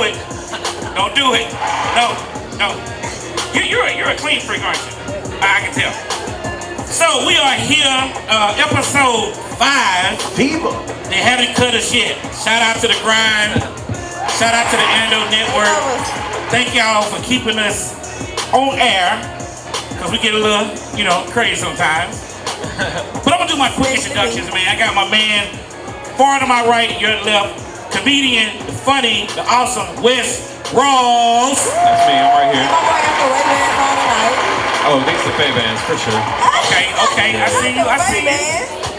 it. Don't do it. No. You're a clean freak, aren't you? I can tell. So we are here, episode 5. Fever. They haven't cut us yet. Shout out to the grind. Shout out to the Ando Network. Thank y'all for keeping us on air, because we get a little, crazy sometimes. But I'm gonna do my quick introductions, man. I got my man, far to my right, your left, comedian, the funny, the awesome Wes Ross. That's me, I'm right here. Oh, these are Faye Bands, for sure. Okay, I see you.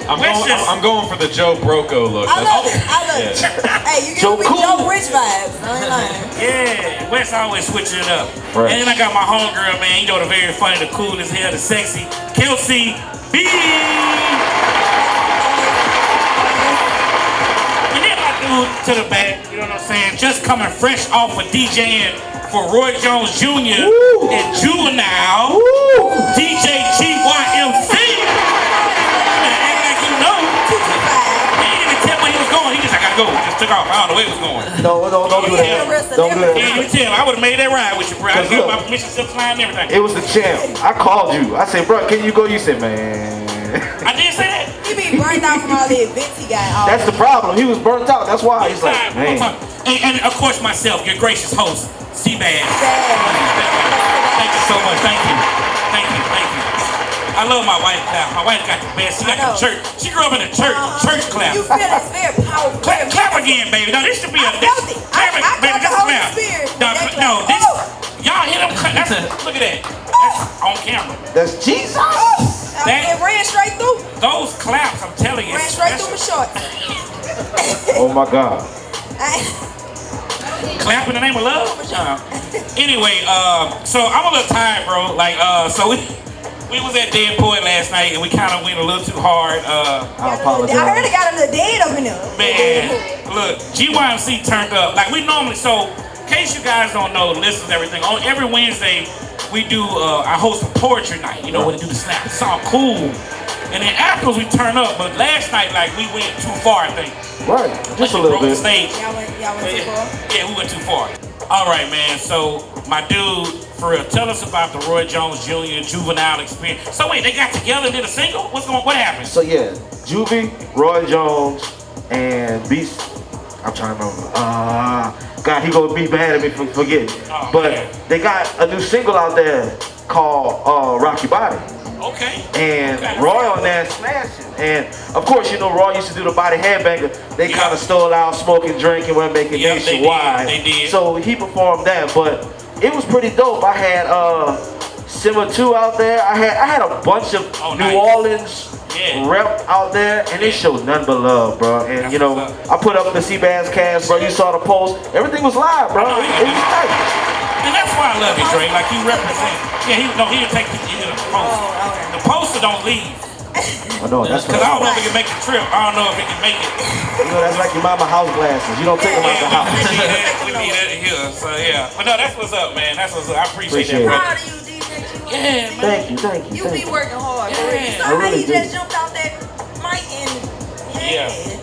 I'm going for the Joe Broco look. I love it. Hey, you give me Joe Rich vibes. I ain't lying. Yeah, Wes always switching it up. Right. And then I got my homegirl, man. The very funny, the cool as hell, the sexy, Kayla G. And then my dude to the back, you know what I'm saying? Just coming fresh off of DJing for Roy Jones Jr. and Juvenile, DJ GYMC. Act like you know. He didn't even tell where he was going. He just, I gotta go. Just took off. I don't know where he was going. Don't do that. Don't do that. He didn't even tell. I would have made that ride with you, bro. I got my permission slip signed and everything. It was the champ. I called you. I said, bro, can you go? You said, man. I did say that. He be burnt out from all the events he got. That's the problem. He was burnt out. That's why he's like, man. And of course myself, your gracious host, C Bazz. Thank you so much. Thank you. I love my wife clap. My wife got the best. She got the church. She grew up in a church clap. You feel it's very powerful. Clap again, baby. No, this should be a felt it. I baby, got the Holy Spirit. No, this y'all hit them. Look at that. That's on camera. That's Jesus. It ran straight through. Those claps, I'm telling you. Ran straight through my shorts. Oh my God. Clap in the name of love? Anyway, so I'm a little tired, bro. So we was at Dead Poet last night and we kind of went a little too hard. I apologize. I heard it got a little dead up in there. Man, look, GYMC turned up. Like we normally, so in case you guys don't know, listen to everything. On every Wednesday, we do, I host a poetry night, when they do the snap. It's all cool. And then afterwards we turn up, but last night, we went too far, I think. Right, just a little bit. Stage. Y'all went too far? Yeah, we went too far. All right, man, so my dude, for real, tell us about the Roy Jones Jr. Juvenile experience. So wait, they got together and did a single? What happened? So yeah, Juvie, Roy Jones, and Beast, I'm trying to remember. God, he gonna be mad at me for forgetting. But they got a new single out there called Rock Your Body. Okay. And Roy on that smashing. And of course, Roy used to do the body headbanger. They kind of stole out smoking, drinking, when making nationwide. They did. So he performed that, but it was pretty dope. I had Simmer 2 out there. I had a bunch of New Orleans rep out there, and it showed nothing but love, bro. And I put up the C Bazz Cast, bro. You saw the post. Everything was live, bro. It was tight. And that's why I love you, Dre. Like you represent. Yeah, he'll take the post. The poster don't leave. I know, that's because I don't know if it can make the trip. I don't know if it can make it. That's like your mama house glasses. You don't take them out the house. We need that here. So yeah. But no, that's what's up, man. That's what's up. I appreciate that, brother. Proud of you, DJ. Yeah, man. Thank you. You be working hard. Yeah. So he just jumped out that mic and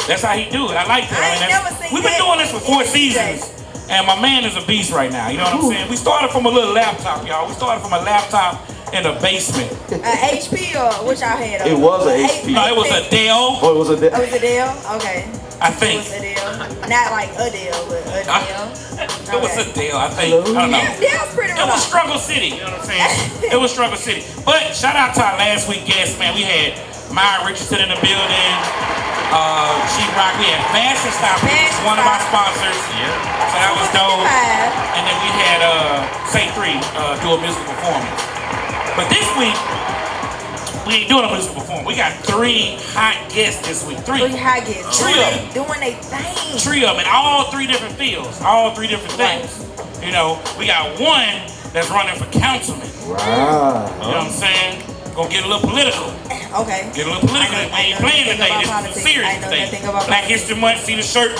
that's how he do it. I like that. We've been doing this for 4 seasons. And my man is a beast right now, you know what I'm saying? We started from a little laptop, y'all. We started from a laptop in the basement. HP or which I had? It was an HP. No, it was a Dell. Oh, it was a Dell. Oh, it was a Dell? Okay. I think. It was a Dell. Not like a Dell, but a Dell. It was a Dell, I think. I don't know. Dell's pretty rough. It was Struggle City, you know what I'm saying? It was Struggle City. But shout out to our last week guest, man. We had Maya Richardson in the building. She rocked. We had Fashion Stop, one of our sponsors. Yeah. So that was dope. And then we had Say 3 do a musical performance. But this week, we ain't doing a musical performance. We got 3 hot guests this week. 3 hot guests. Three of them. Doing their thing. 3 of them in all 3 different fields. All 3 different things. We got one that's running for councilman. Wow. You know what I'm saying? Gonna get a little political. Okay. Get a little political. We ain't playing today. This is serious today. Black History Month. See the shirt.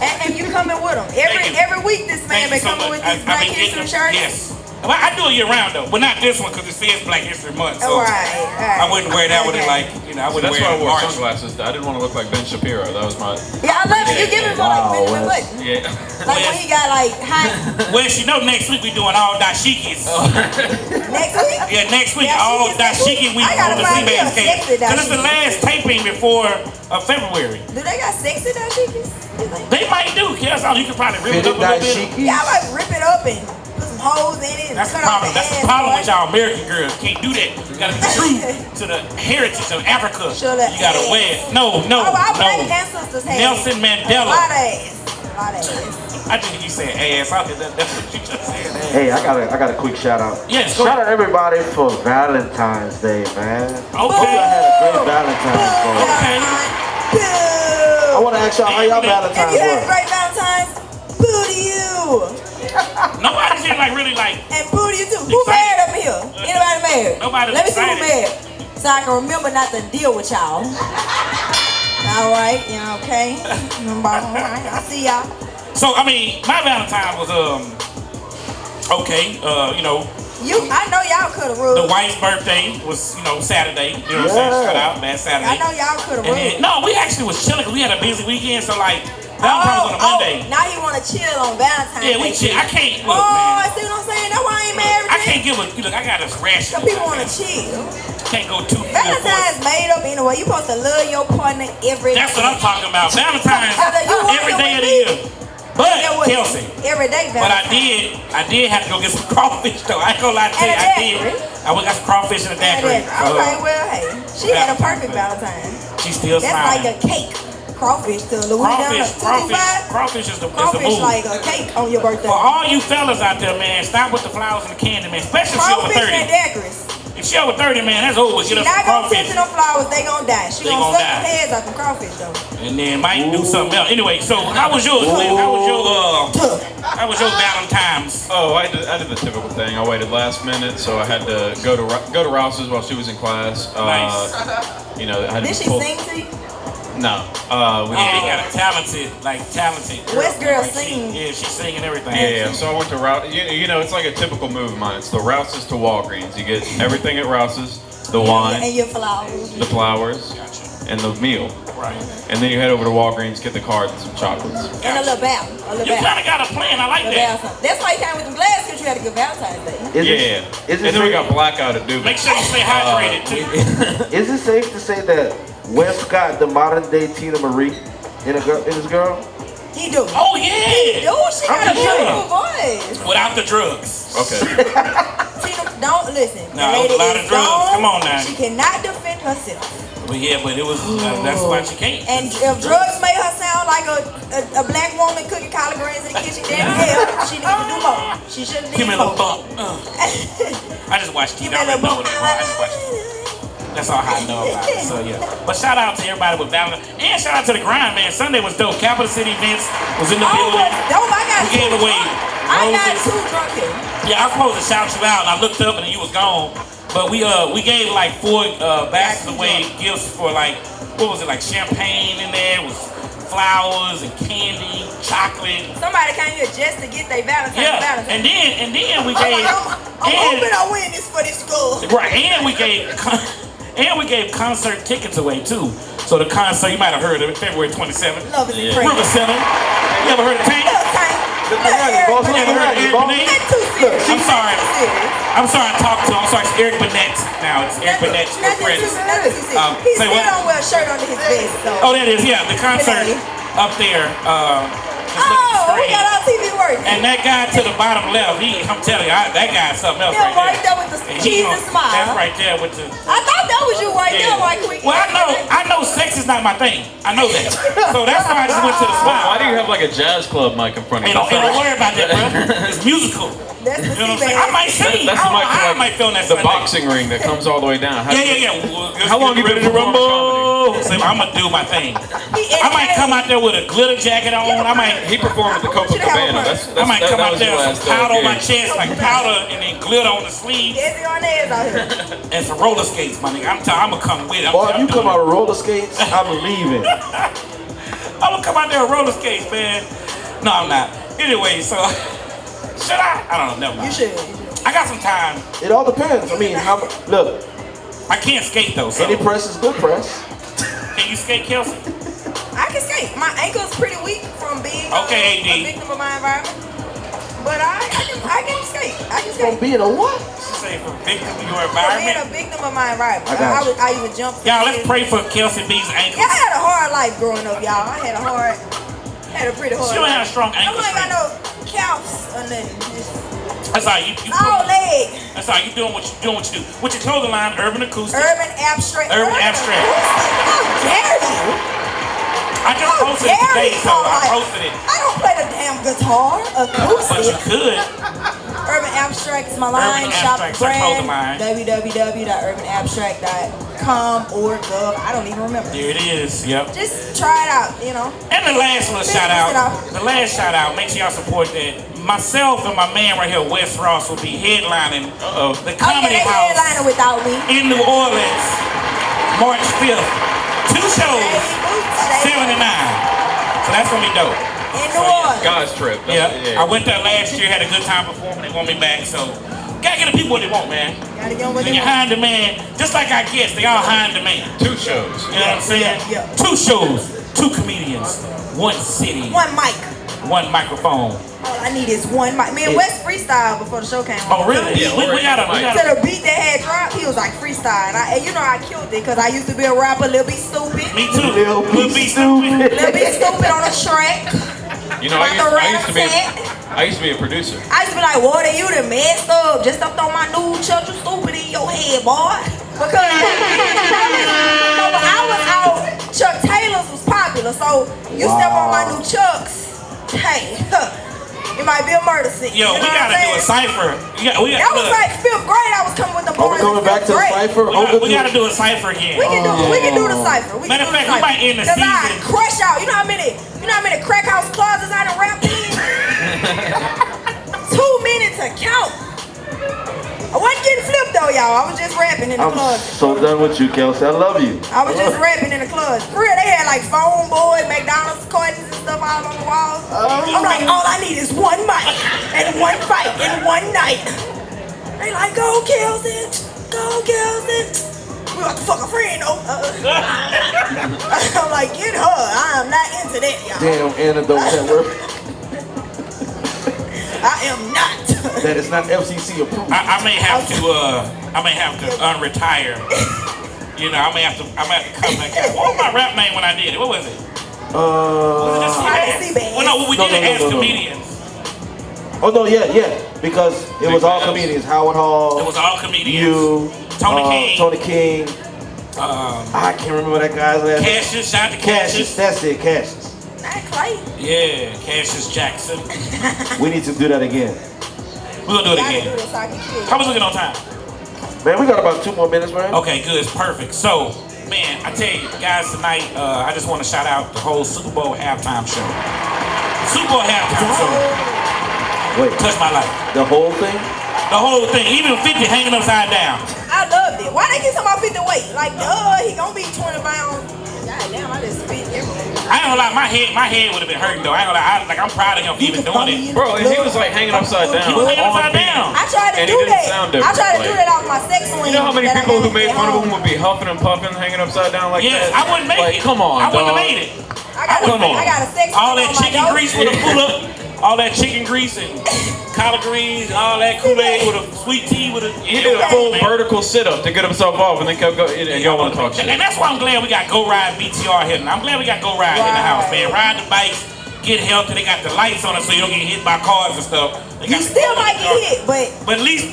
And you coming with them every week. This man been coming with this Black History shirt. Yes. Well, I do it year round though, but not this one because it says Black History Month. So right. I wouldn't wear that with it like, I wouldn't That's wear why I it in wore March. sunglasses. I didn't want to look like Ben Shapiro. That was my. Yeah, I love it. You give him more like Benjamin Button. Yeah. Like when he got like hot. Well, next week we doing all dashikis. Next week? Yeah, next week all dashiki week on the C Bazz Cast. Because it's the last taping before February. Do they got sexy dashikis? They might do. Yes, you could probably rip it up a little bit. Yeah, I might rip it up and put some holes in it. That's the problem. That's the problem with y'all American girls. Can't do that. You gotta be true to the heritage of Africa. You gotta wear it. No. Our black ancestors had Nelson Mandela. A lot of ass. I think you said ass. That's what you just said. Ass. Hey, I got a quick shout out. Yes. Shout out everybody for Valentine's Day, man. Okay. Hope y'all had a great Valentine's Day. Okay. I want to ask y'all how y'all Valentine's If you had a was. great Valentine's, boo to you. Nobody's here really like. And boo to you too. Who married up here? Anybody married? Nobody. Let me see who married. So I can remember not to deal with y'all. All right, yeah, okay. All right, I see y'all. So I mean, my Valentine was okay. I know y'all could have ruled. The wife's birthday was Saturday. You know what I'm saying? Shout out, man, Saturday. I know y'all could have ruled. No, we actually was chilling because we had a busy weekend. So like Valentine's was on a Monday. Now he want to chill on Valentine's Day. Yeah, we chill. I can't look, man. I see what I'm saying? That's why I ain't married. I can't give a look. I got this rash. Some people want to chill. Can't go too. Valentine's made up anyway. You supposed to love your partner every day. That's what I'm talking about. Valentine's every day of the year. But Kelsey, every day. But I did have to go get some crawfish though. I ain't gonna lie to you, I did. I went got some crawfish in the daiquiri. Okay, well, hey, she had a perfect Valentine. She still smiling. That's like a cake. Crawfish to Louisiana. Crawfish is the crawfish move. Like a cake on your birthday. For all you fellas out there, man, stop with the flowers and the candy, man. Especially if she over 30. And daiquiris. If she over 30, man, that's over. She not gonna tend to no flowers. They gonna die. She gonna suck the heads off the crawfish though. And then might do something else. Anyway, so how was yours, man? How was your Valentine's? Oh, I did the typical thing. I waited last minute, so I had to go to Rouse's while she was in class. Nice. I had Did she sing to you? No. We got a talented. West girl sing. Yeah, she sing and everything. Yeah. So I went to Rouse. It's like a typical move of mine. It's the Rouse's to Walgreens. You get everything at Rouse's, the wine, and your flowers, the flowers, and the meal. Right. And then you head over to Walgreens, get the cards and some chocolates. And a little bow. You kind of got a plan. I like that. That's why you came with them glasses, because you had a good Valentine's Day. And then we got blackout at Duke. Make sure you stay hydrated too. Is it safe to say that Wes got the modern day Tina Marie in his girl? He do. Oh yeah. He do. She got a beautiful voice. Without the drugs. Okay. Tina, don't listen. No, a lot of drugs. Come on now. She cannot defend herself. But it was. That's why she can't. And if drugs made her sound like a black woman cooking collard greens in the kitchen, then she needs to do more. She shouldn't Give me more. a little bump. I just watched TV. I don't know what it was. I just watched it. That's all I know about it. So yeah. But shout out to everybody with Valentine. And shout out to the grind, man. Sunday was dope. Capital City Events was in the building. We gave away roses. I got too drunk here. Yeah, I was supposed to shout you out, and I looked up and you was gone. But we gave like 4 baskets away gifts for like, what was it, like champagne in there, was flowers and candy, chocolate. Somebody came here just to get their Valentine. Yeah, and then we gave. I'm hoping I win this for this school. Right, and we gave concert tickets away too. So the concert, you might have heard of it, February 27th. Love is River Center. You ever heard of Tank? I'm sorry, I talked to him. I'm sorry, it's Eric Burnett now. It's Eric Burnett. He still don't wear a shirt under his vest, so. Oh, that is, yeah. The concert up there. We got our TV working. And that guy to the bottom left, I'm telling you, that guy's something else right there with the cheese and smile. That's right there with the. I thought that was you right there, right quick. Well, I know sex is not my thing. I know that. So that's why I just went to the smile. Why do you have like a jazz club mic in front of you? Don't worry about that, bro. It's musical. That's the I might sing. I might film that. The boxing ring that comes all the way down. Yeah. How long you been ready to rumble? I'm gonna do my thing. I might come out there with a glitter jacket on. He performed at the Copacabana. I might come out there with some powder on my chest, like powder, and then glitter on the sleeves. And some roller skates, my nigga. I'm gonna come with it. Boy, if you come out with roller skates, I'm leaving. I'm gonna come out there with roller skates, man. No, I'm not. Anyway, so should I? I don't know. Never mind. You should. I got some time. It all depends. I mean, look. I can't skate though. So. Any press is good press. Can you skate, Kelsey? I can skate. My ankle's pretty weak from being a victim of my environment. But I can skate. I can skate. From being a what? She say from victim of your From environment. being a victim of my environment. I even jumped. Y'all, let's pray for Kelsey B's ankles. Yeah, I had a hard life growing up, y'all. I had a pretty hard life. She don't have strong ankles. I don't got no calves or nothing. That's all you all leg. That's all you doing what you do. What's your clothing line? Urban Acoustic. Urban Abstract. Urban Abstract. How dare you? I just posted it today, so I posted it. I don't play the damn guitar. Acoustic. But you could. Urban Abstract is my line. Shop brand. www.urbanabstract.com or gov. I don't even remember. There it is. Yep. Just try it out, you know. And the last little shout out. The last shout out. Make sure y'all support that. Myself and my man right here, Wes Ross, will be headlining the Comedy House headlining without me. in New Orleans, March 5th. 2 shows, 7 and 9. So that's gonna be dope. In New Orleans. God's trip. Yeah. I went there last year, had a good time performing. They want me back, so gotta get the people what they want, man. Gotta get them what When they you're want. high in demand, just like I guess, they all high in demand. 2 shows. You know what I'm saying? Yeah. 2 shows, 2 comedians, 1 city, One mic. 1 microphone. All I need is one mic. Me and Wes freestyle before the show came on. Oh, really? Yeah, we gotta. To the beat that had dropped, he was like freestyle. And you know I killed it because I used to be a rapper, Lil B Stupid. Me too. Lil B Stupid. Lil B Stupid on a track. You know, I used to be a producer. I used to be like, what are you the messed up? Just up on my new church, you stupid in your head, boy. Because when I was out, Chuck Taylor's was popular. So you step on my new Chucks, hey, it might be a murder scene. Yo, we gotta do a cipher. That was like 5th grade. I was coming with the boys. Are we coming back to the cipher? We gotta do a cipher again. We can do the cipher. Matter of fact, we might end the season. I crush out. You know how many crack house closets I done rapped in? 2 minutes to count. I wasn't getting flipped though, y'all. I was just rapping in the closet. I'm so done with you, Kelsey. I love you. I was just rapping in the closet. For real, they had like phone boys, McDonald's cartons and stuff all on the walls. I'm like, all I need is 1 mic and 1 fight in 1 night. They like, go Kelsey, go Kelsey. We about to fuck a friend though. I'm like, get her. I am not into that, y'all. Damn antidote that work. I am not. That is not FCC approved. I may have to unretire. You know, I may have to come back out. What was my rap name when I did it? What was it? Was it just C Bazz? Well, no, we did it as comedians. Oh no, yeah, because it was all comedians. Howard Hall. It was all comedians. You, Tony King. I can't remember that guy's last name. Cassius, shout out to Cassius. That's it, Cassius. Not Clay. Yeah, Cassius Jackson. We need to do that again. We're gonna do it again. How was looking on time? Man, we got about 2 more minutes, man. Okay, good, it's perfect. So, man, I tell you guys tonight, I just want to shout out the whole Super Bowl halftime show. Super Bowl halftime show. Wait. Touched my life. The whole thing? The whole thing, even 50 hanging upside down. I loved it. Why they get somebody 50 weight? Like, he gonna be 20 pounds. God damn, I just spit everywhere. I ain't gonna lie, my head would have been hurting though. I ain't gonna lie, I'm proud of him for even doing it. Bro, he was like hanging upside down. He was hanging upside down. I tried to do that. I tried to do that off my sex swing. You know how many people who made fun of him would be huffing and puffing, hanging upside down like that? Yes, I wouldn't make it. Come on, I wouldn't dog. have made it. I got a sex swing. All that chicken grease would have pulled up. All that chicken grease and collard greens, all that Kool-Aid with a sweet tea with a. He did a full vertical sit-up to get himself off, and then kept going. And y'all want to talk shit. And that's why I'm glad we got Go Ride BTR here. I'm glad we got Go Ride in the house, man. Ride the bikes, get healthy. They got the lights on it so you don't get hit by cars and stuff. You still might get hit, but at least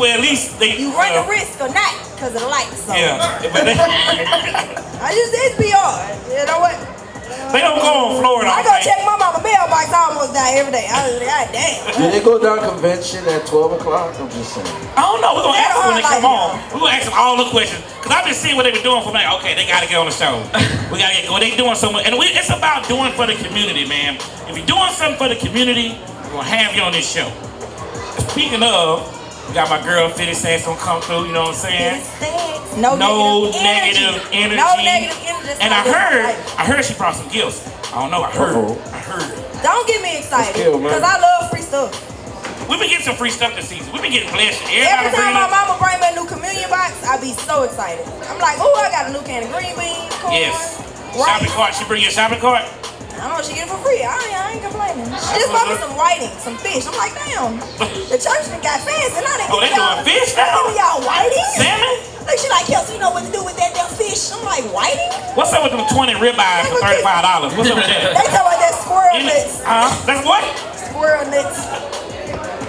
they. You run the risk or not because of the lights. So. Yeah, but I use SBR. You know what? They don't go on Florida. I go check my mama mailbox. I almost die every day. God damn. Did they go down convention at 12 o'clock? I'm just saying. I don't know. We're going to ask them when they come on. We're going to ask them all the questions. Because I've been seeing what they've been doing for me. Like, okay, they got to get on the show. We got to get going. They doing so much. And it's about doing for the community, man. If you're doing something for the community, we're going to have you on this show. Speaking of, we got my girl Fitty Sax gonna come through, you know what I'm saying? No negative energy. No negative energy. And I heard she brought some gifts. I don't know, I heard. Don't get me excited, because I love free stuff. We've been getting some free stuff this season. We've been getting blessed. Every time my mama bring me a new communion box, I be so excited. I'm like, oh, I got a new can of green beans, corn, yes. rice. Shopping cart. She bring you a shopping cart? I don't know, she get it for free. I ain't complaining. She just bought me some whiting, some fish. I'm like, damn, the church done got fancy. Now they doing fish now? Giving y'all whiting? Salmon? Like, she like, Kelsey, you know what to do with that damn fish. I'm like, whiting? What's up with them 20 ribeyes for $35? What's up with that? They talk about that squirrel nuts. That's what? Squirrel nuts.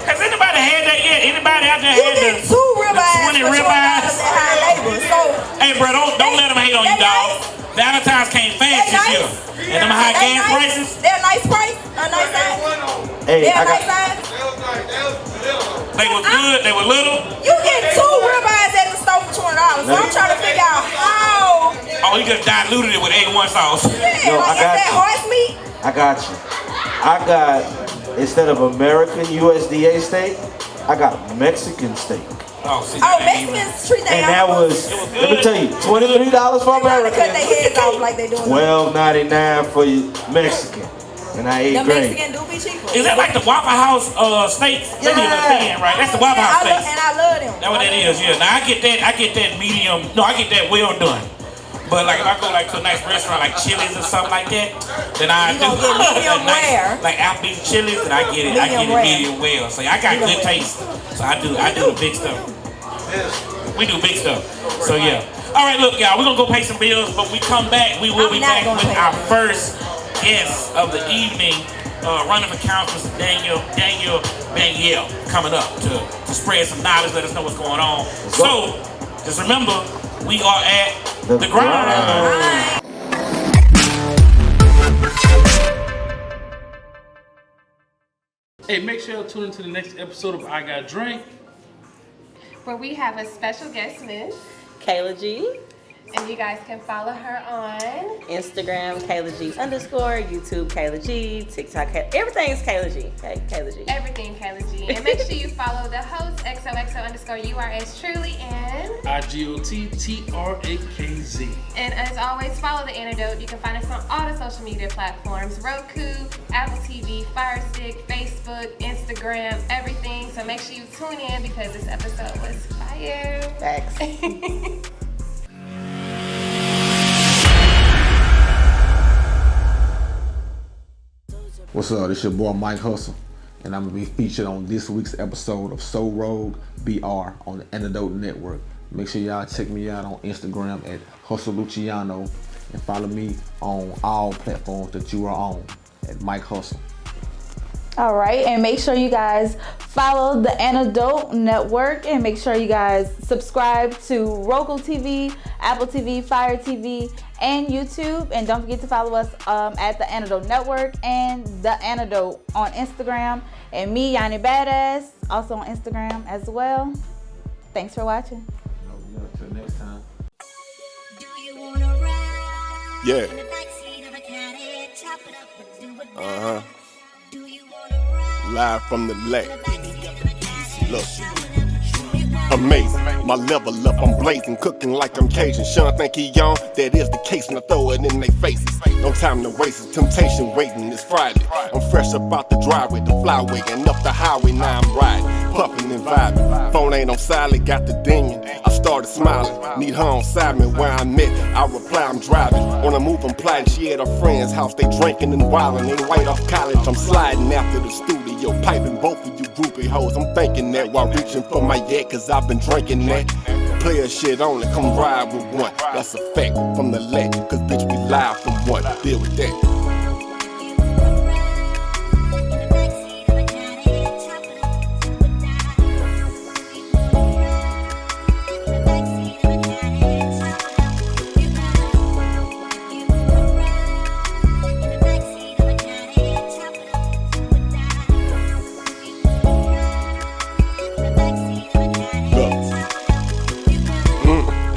Has anybody had that yet? Anybody out there had the 2 ribeyes 20 ribeyes? at High Labor. So, hey, bro, don't let them hate on you, dog. Valentine's came fast this year. And them high gas prices. They're a nice price. A nice size. Hey, they're a nice size. They was good. They were little. You get 2 ribeyes at the store for $20. So I'm trying to figure out how. Oh, you just diluted it with A1 sauce. Yeah, no, like is that horse meat? I got you. I got, instead of American USDA steak, I got Mexican steak. Oh, see, Mexicans treat that. And that was, let me tell you, $23 for American. Cut their heads off like they doing. $12.99 for Mexican. And I ate the great. Mexican do be cheaper. Is that like the Waffle House steaks? Yeah. They be a thin, right? That's the Waffle House steaks. And I love them. That's what that is, yeah. Now I get that medium. No, I get that well done. But like if I go like to a nice restaurant like Chili's or something like that, then I do get medium rare. like Applebee's Chili's, and I get it medium well. So I got good taste. So I do the big stuff. We do big stuff. So yeah. All right, look, y'all, we're gonna go pay some bills, but we come back, we will be back with our first guest of the evening, running for council, Mr. Daniel coming up to spread some knowledge, let us know what's going on. So just remember, we are at the grind. Hey, make sure you tune into the next episode of I Got Drink, where we have a special guest, Miss Kayla G. And you guys can follow her on Instagram, Kayla G _, YouTube, Kayla G, TikTok, everything is Kayla G. Hey, Kayla G. Everything Kayla G. And make sure you follow the host, XOXO_URS Truly, and IGOTTRAKZ. And as always, follow The Antidote. You can find us on all the social media platforms, Roku, Apple TV, Fire Stick, Facebook, Instagram, everything. So make sure you tune in because this episode was fire. Thanks. What's up? This your boy Mike Hustle, and I'm gonna be featured on this week's episode of So Rogue BR on the Antidote Network. Make sure y'all check me out on Instagram at Hustle Luciano and follow me on all platforms that you are on at Mike Hustle. All right, and make sure you guys follow the Antidote Network, and make sure you guys subscribe to Roku TV, Apple TV, Fire TV, and YouTube. And don't forget to follow us at the Antidote Network and the Antidote on Instagram. And me, Yanni Badass, also on Instagram as well. Thanks for watching. Until next time. Yeah. Live from the lake. Look. Amazing, my level up, I'm blazing, cooking like I'm Cajun. Sean think he on, that is the case, and I throw it in their faces. No time to waste, it's temptation waiting, it's Friday. I'm fresh up out the driveway, the flyway, and up the highway, now I'm riding, puffing and vibing. Phone ain't on silent, got the dinging. I started smiling, need her on side me where I'm at. I reply, I'm driving, on a move, I'm plotting. She at her friend's house, they drinking and wildin'. Ain't right off college, I'm sliding after the studio, piping both of you groupie hoes. I'm thinking that while reaching for my yak, cause I've been drinking that. Player shit only, come ride with one. That's a fact from the leg, cause bitch we live from one. Deal with that.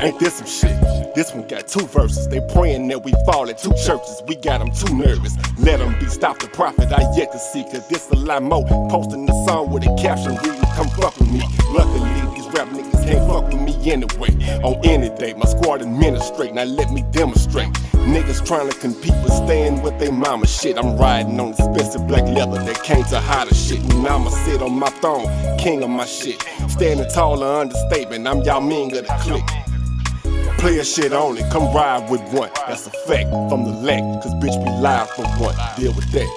Ain't this some shit? This one got 2 verses. They praying that we fall at 2 churches. We got them too nervous. Let them be, stop the prophet. I yet to see, cause this a lot more. Posting the song with a caption reading, come fuck with me. Luckily, these rap niggas can't fuck with me anyway. On any day, my squad administrate, now let me demonstrate. Niggas trying to compete but staying with they mama shit. I'm riding on expensive black leather that came to hotter shit. And I'ma sit on my throne, king of my shit. Standing taller, understatement, I'm y'all mean of the clique. Player shit only, come ride with one. That's a fact from the lack, cause bitch we live for one. Deal with that.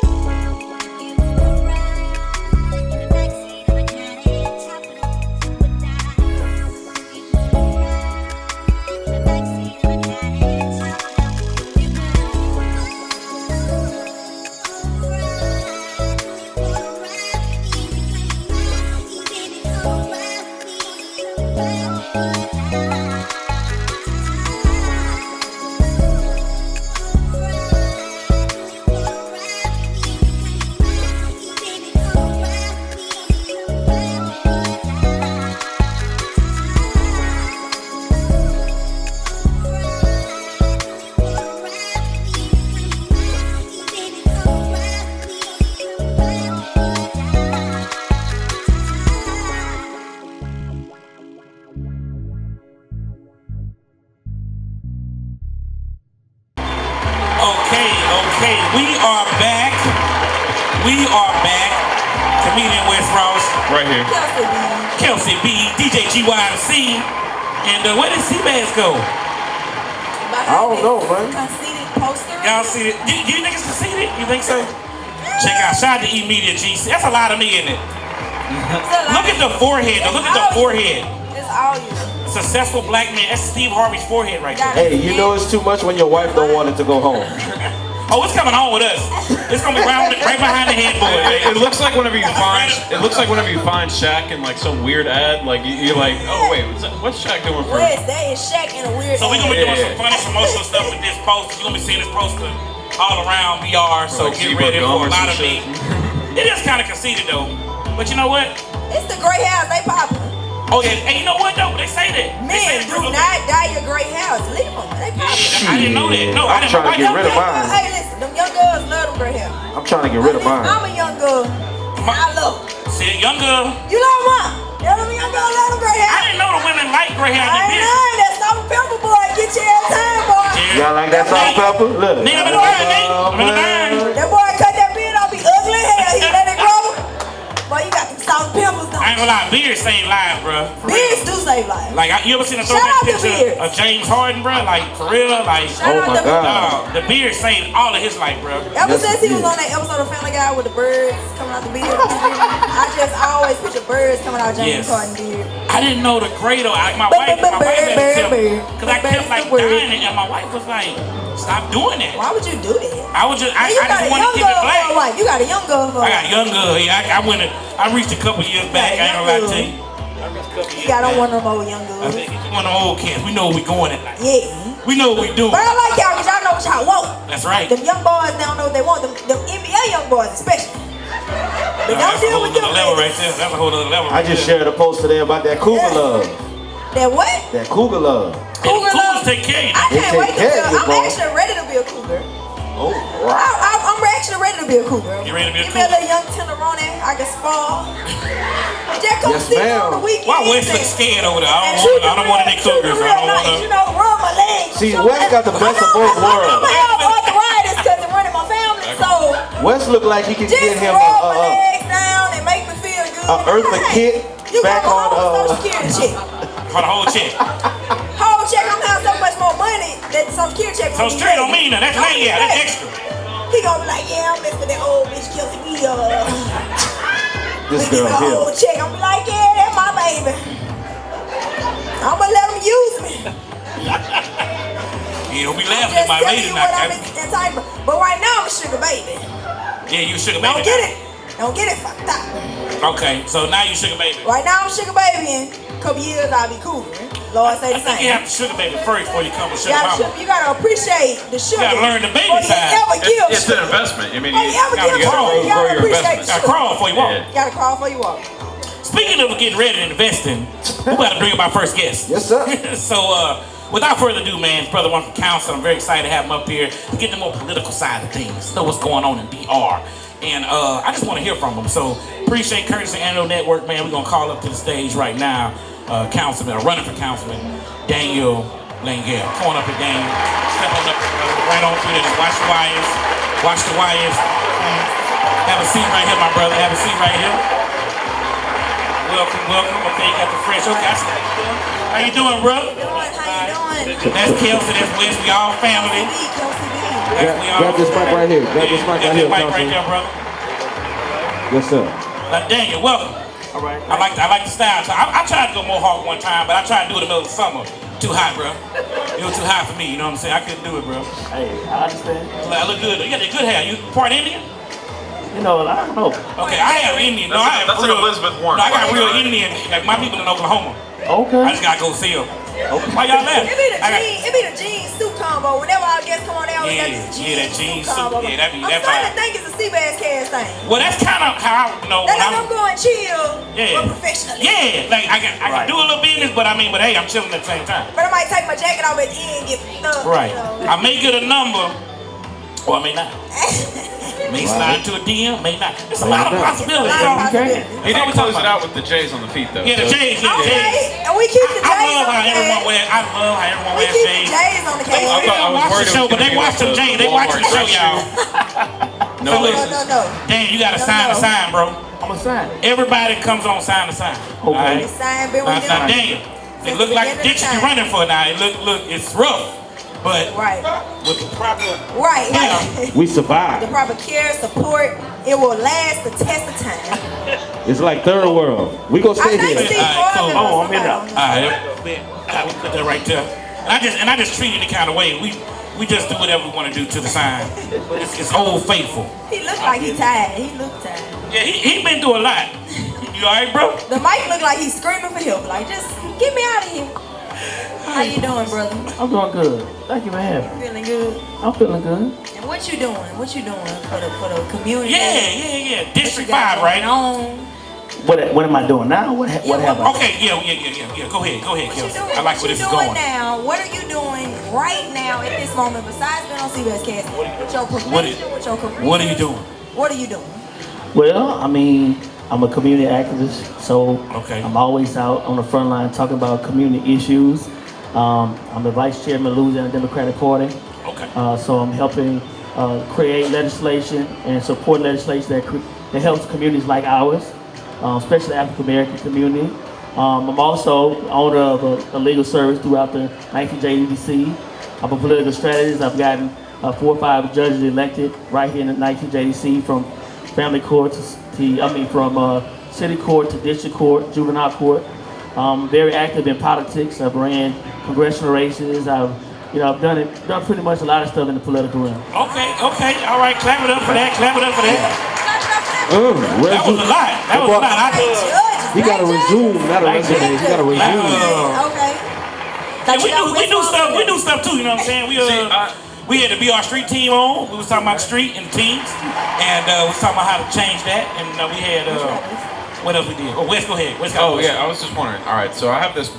Okay, we are back. Comedian West Ross. Right here. Kelsey B, DJ GYMC. And where did C Bazz go? I don't know, man. Conceited poster. Y'all see it? You think it's conceited? You think so? Check out. Shout out to E Media G. That's a lot of me, isn't it? Look at the forehead. Look at the forehead. It's all you. Successful black man. That's Steve Harvey's forehead right there. Hey, you know it's too much when your wife don't want it to go home. Oh, it's coming home with us. It's gonna be right behind the headboard. It looks like whenever you find Shaq in like some weird ad, like you're like, oh wait, what's Shaq doing for? Yes, that is Shaq in a weird. So we're gonna be doing some funny promotional stuff with this poster. You're gonna be seeing this poster all around VR. So like get ready for a lot of me. It is kind of conceited though, but you know what? It's the gray hairs, they poppin'. Oh yeah, and you know what though? They say that. Men do not dye your gray hairs. Leave them. They poppin'. I didn't know that. No, I I'm didn't trying know. to get rid of mine. Hey, listen, them young girls love them gray hair. I'm trying to get rid of mine. I'm a young girl. I love them. See, young girl. You love mine. Them young girls love them gray hair. I didn't know the women like gray hair. I ain't lying. That salt and pepper boy get you every time, boy. Y'all like that salt and pepper? Look. Nigga, I'm in the burn, nigga. I'm in the burn. That boy cut that beard off, be ugly hair. He let it grow. Boy, you got them salt and peppers though. I ain't gonna lie, beards save lives, bro. Beards do save lives. Like, you ever seen a Shout throwback out to picture beards. of James Harden, bro? Like, for real? Like, Shout out my to God. the beard saved all of his life, bro. Ever since he was on that episode of Family Guy with the birds coming out the beard, I just always picture birds coming out of James Harden beard. I didn't know the grade though. My wife had to tell me, because I kept like dying it, and my wife was like, stop doing that. Why would you do that? I just wanted to keep it black. You got a young girl for I got a young girl. Yeah, I reached a couple years back. I ain't gonna lie to you. You got on one of them old young girls. I think it's one of the old kids. We know where we going at night. Yeah. We know what we do. But I like y'all because y'all know what y'all want. That's right. Them young boys don't know what they want. Them NBA young boys especially. But don't deal with them. Level right there. That's a whole other level. I just shared a post today about that cougar love. That what? That cougar love. Cougar love. Take care of you. I can't wait to be I'm bro. actually ready to be a cougar. Oh, wow. I'm actually ready to be a cougar. You ready to be a cougar? Give me a cougar? little young tenderoni. I can spar. Just come see me on the weekend. Why Wes look scared over there? I don't want any cougars. I don't want to. You know, run my legs. See, Wes got the best of both worlds. I'm gonna have arthritis because I'm running my family. So Wes look like he can just get him roll my legs down and make me feel good. Eartha Kitt back on Social Security check. For the whole check. Whole check. I'm gonna have so much more money that Social Security check. So straight don't mean that. That's late. Yeah, that's extra. He gonna be like, yeah, I'm messing with that old bitch Kelsey B. This girl here. Whole check. I'm like, yeah, that's my baby. I'm gonna let him use me. You don't be laughing at my lady now. But right now I'm a sugar baby. Yeah, you a sugar baby. Don't get it fucked up. Okay, so now you sugar baby. Right now I'm sugar baby, and a couple years I'll be cool. Lord say the same. You have to sugar baby first before you come to sugar mama. You gotta appreciate the sugar. You gotta learn the baby side. It's an investment. I mean, you gotta grow your investment. You gotta crawl before you walk. You gotta crawl before you walk. Speaking of getting ready and investing, we gotta bring up our first guest. Yes, sir. So, without further ado, man, brother one from Council, I'm very excited to have him up here to get the more political side of things, know what's going on in DR. And I just want to hear from him. So appreciate Curtis and Anno Network, man. We're gonna call up to the stage right now. councilman, or running for councilman, Daniel Langell. Come on up here, Daniel. Step on up right on through there. Just watch the wires. Watch the wires. Have a seat right here, my brother. Have a seat right here. Welcome, welcome. Okay, you got the fresh. Okay, I see how you doing. How you doing, bro? How you doing? That's Kelsey, that's Wes. We all family. Grab this mic right here. Grab this mic right here, mic right there, brother. Yes, sir. Daniel, welcome. All right. I like the style. I tried to go more hard one time, but I tried to do it in the middle of the summer. Too hot, bro. It was too hot for me. You know what I'm saying? I couldn't do it, bro. Hey, I understand. I look good. You got that good hair. You part Indian? You know, I don't know. Okay, I have Indian. No, I have that's real. an Elizabeth Warren. No, I got real Indian. Like my people in Oklahoma. Okay. I just gotta go see them. Okay. Why y'all laughing? It be the jean suit combo. Whenever our guests come on, they always got this that jean suit. combo. Yeah, that be I'm that starting to vibe. think it's a C Bazz Cast thing. Well, that's kind of how you know. That's like I'm going chill, Yeah. but professionally. Yeah, like I can do a little business, but hey, I'm chilling at the same time. But I might take my jacket off at the end and get stuck. Right. You know. I may get a number, or I may not. May slide to a DM, may not. There's a lot of possibilities. He didn't close it out with the J's on the feet, though. Yeah, the J's. Yeah, the J's. Okay, and we keep the J's I love on how the everyone cast. wears. I love how everyone We wears keep J's. the J's on the They cast. don't watch the show, but they watch them J's. They watch the show, y'all. No laces. No. Dan, you gotta sign a sign, bro. I'm a sign. Everybody comes on sign a sign. Okay. Sign been Now, with them. Daniel, it look like the ditch you're running for now. It look, it's rough. But Right. with the proper Right. We The survived. proper care, support, it will last the test of time. It's like third world. We gonna I stay think here. Steve Alright, cool. Harvey Oh, was I'm in somebody there. on Alright, we put that right there. And I just treat it the kind of way. We just do whatever we want to do to the sign. It's old faithful. He looked like he tired. He looked tired. Yeah, he been through a lot. You alright, bro? The mic looked like he's screaming for help. Like, just get me out of here. How you doing, brother? I'm doing good. Thank you for having me. Feeling good? I'm feeling good. And what you doing? What you doing for the community? Yeah. What District you got 5, right? going on? What am I doing now? What have I? Okay, yeah. Go ahead, What you Kelsey. doing? I like where this is going. Now? What are you doing right now at this moment besides being on C Bazz Cast? With your profession, with your career? What are you doing? What are you doing? Well, I mean, I'm a community activist, so Okay. I'm always out on the front line talking about community issues. I'm the vice chairman of the Louisiana Democratic Party. Okay. So I'm helping create legislation and support legislation that helps communities like ours, especially the African American community. I'm also owner of a legal service throughout the 19JDC. I'm a political strategist. I've gotten 4 or 5 judges elected right here in the 19JDC from family court from city court to district court, juvenile court. I'm very active in politics. I've ran congressional races. I've done pretty much a lot of stuff in the political realm. Okay. All right, clap it up for that. That was a lot. He got to resume, not a resume. He got to resume. Okay. Yeah, we do stuff too. You know what I'm saying? We had the BR Street team on. We was talking about the street and the teams, and we was talking about how to change that. And we had what else we did? Oh, Wes, go ahead. Oh yeah, I was just wondering. All right, so I have this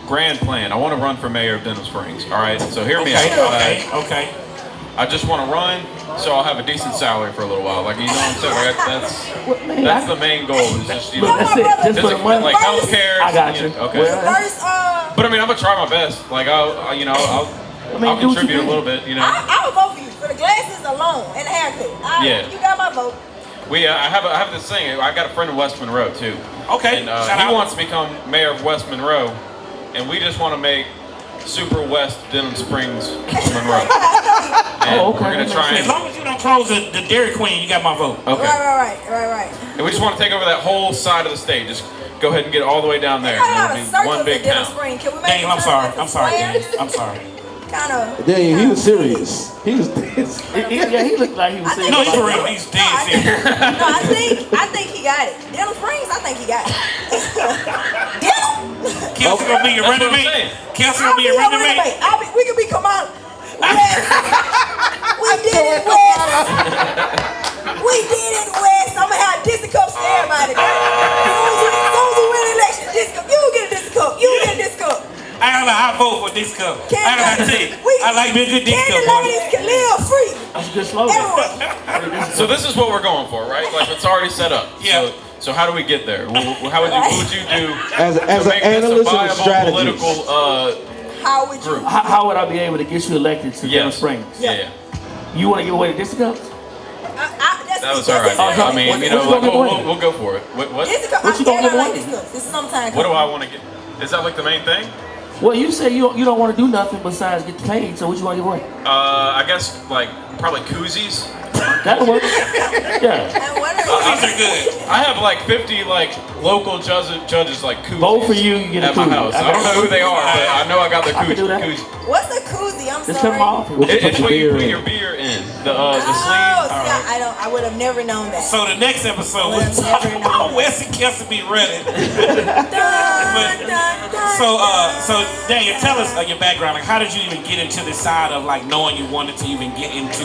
grand plan. I want to run for mayor of Denham Springs. All right, so hear me out. Okay. I just want to run, so I'll have a decent salary for a little while. Like, you know what I'm saying? Like, that's the main goal. Is just, you know, That's it. Just for the money. like healthcare. I got you. Okay. First, But I mean, I'm gonna try my best. Like, I'll contribute a little bit. You know. I would vote for you for the glasses alone and the haircut. Yeah. You got my vote. I have this thing. I got a friend in West Monroe too. Okay. And Shout he out. wants to become mayor of West Monroe, and we just want to make Super West Denham Springs Monroe. And we're gonna try As long as you don't close the Dairy Queen, you got my vote. Okay. Right. And we just want to take over that whole side of the state. Just go ahead and get all the way down there. Got a lot And of it'll be one circles big in Denham town. Springs. Can we make Daniel, it I'm sorry. into I'm sorry, squares? Daniel. I'm sorry. Kind of. Daniel, he was serious. He was Yeah, he looked like he was saying. No, he's for real. He's dead serious. No, I think he got it. Denham Springs, I think he got it. Denham. Kelsey gonna be your That's running what I'm mate. saying. Kelsey gonna be your running mate. We can be Kamala. We did it, West. We did it, West. I'm gonna have disc cups for everybody. As soon as we win the election, disc cup. You get a disc cup. You get a disc cup. I don't know. I vote for this cup. I gotta tell you, I like being a good disc Candy cup. ladies can live free. That's a good slogan. Everyone. So this is what we're going for, right? Like, it's already set up. Yeah. So So how do we get there? What would you do as to an make this a analyst and a viable strategist? political How would you? group? How would I be able to get you elected to Denham Springs? Yeah. You want to give away the district cups? That was all right. I mean, we'll go for it. What What you gonna give away? This is sometime. do I want to get? Is that like the main thing? Well, you say you don't want to do nothing besides get paid. So what you want to give away? I guess like probably koozies. That'll work. Yeah. Koozies are good. I have like 50 like local judges like koozies. Vote for you, you get a at my koozie. house. I don't know who they are, but I know I got the I can do that. koozie. What's a koozie? I'm Just sorry. come off. It's what you put your beer in. The sleeve. I would have never known that. So the next episode we'll talk about Wesley Kelsey be running. So Daniel, tell us your background. Like, how did you even get into this side of like knowing you wanted to even get into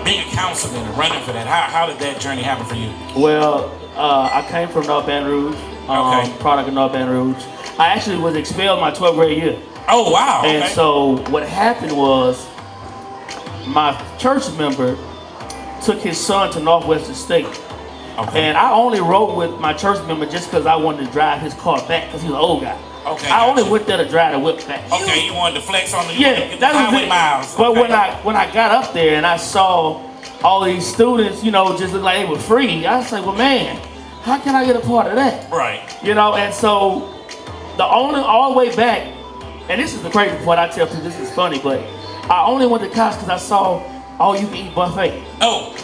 being a councilman and running for that? How did that journey happen for you? Well, I came from North Baton Rouge. Product of North Baton Rouge. I actually was expelled my 12th grade year. Oh wow! And so what happened was, my church member took his son to Northwestern State. And I only rode with my church member just because I wanted to drive his car back because he was an old guy. I only went there to drive the whip back. You wanted to flex on the that was highway it. miles. But when I got up there and I saw all these students, just look like they were free, I was like, well, man, how can I get a part of that? Right. And so all the way back, and this is the crazy part I tell people, this is funny, but I only went to college because I saw all you can eat buffet. Oh.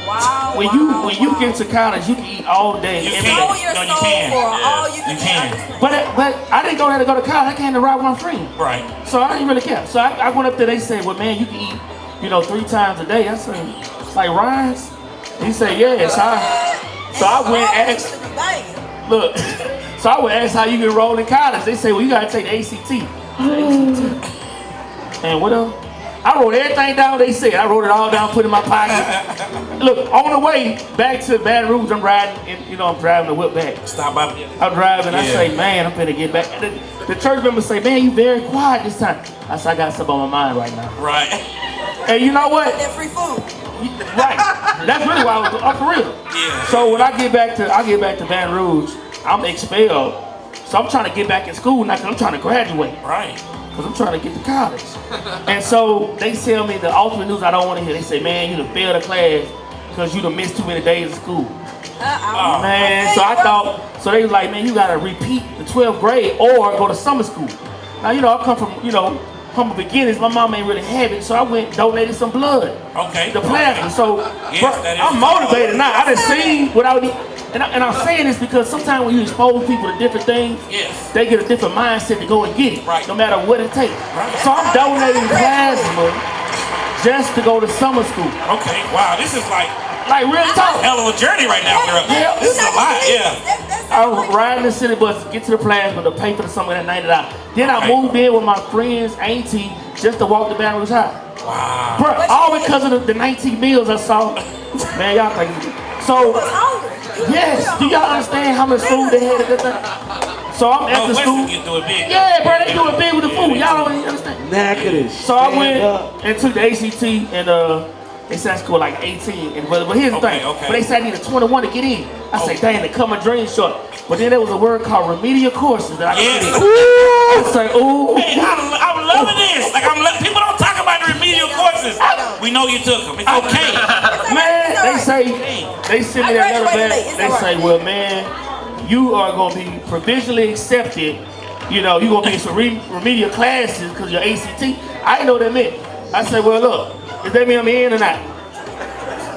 Wow. When you get to college, you can eat all day. You every can. day. No, you can. You can. But I didn't go there to go to college. I came to ride with my friend. Right. So I didn't really care. So I went up there. They said, well, man, you can eat, 3 times a day. I said, like Ryan's? He said, yeah. So I went and asked. Look. So I would ask how you get enrolled in college. They say, well, you gotta take the ACT. And what else? I wrote everything down they said. I wrote it all down, put it in my pocket. Look, on the way back to Baton Rouge, I'm riding, and I'm driving the whip back. Stop by. I'm driving, I say, man, I'm finna get back. And the church members say, man, you very quiet this time. I said, I got something on my mind right now. Right. And you know what? That free food. Right. That's really why I was up for real. Yeah. So when I get back to Baton Rouge, I'm expelled. So I'm trying to get back in school now because I'm trying to graduate. Right. Because I'm trying to get to college. And so they tell me the ultimate news I don't want to hear. They say, man, you done failed a class because you done missed too many days of school. Man, so I thought, so they was like, man, you got to repeat the 12th grade or go to summer school. Now, I come from, humble beginnings. My mom ain't really have it, so I went and donated some blood. Okay. The plasma. So yes, I'm motivated now. I done seen without the. And I'm saying this because sometimes when you expose people to different things, they get a different mindset to go and get it, no matter what it takes. So I'm donating plasma just to go to summer school. Okay, wow, this is like real talk. Hell of a journey right now, girl. Yeah. This is a lot, I ride the city bus, get to the plasma to pay for the summer that $90. Then I moved in with my friend's auntie just to walk to Baton Rouge High. Wow. Bro, all because of the 19 meals I saw. Man, y'all think so. Yes, do y'all understand how much food they had at that time? So I'm after school. Yeah, bro, they do it big with the food. Y'all don't even understand. So I went and took the ACT and they said I scored like 18. But here's the thing. But they said I needed 21 to get in. I said, dang, they cut my dreams short. But then there was a word called remedial courses that I could get in. I say, ooh. Hey, I'm loving this. Like people don't talk about the remedial courses. We know you took them. It's okay. Man, they send me that letter back. They say, well, man, you are going to be provisionally accepted. You're going to be in some remedial classes because your ACT. I didn't know what that meant. I said, well, look, does that mean I'm in or not?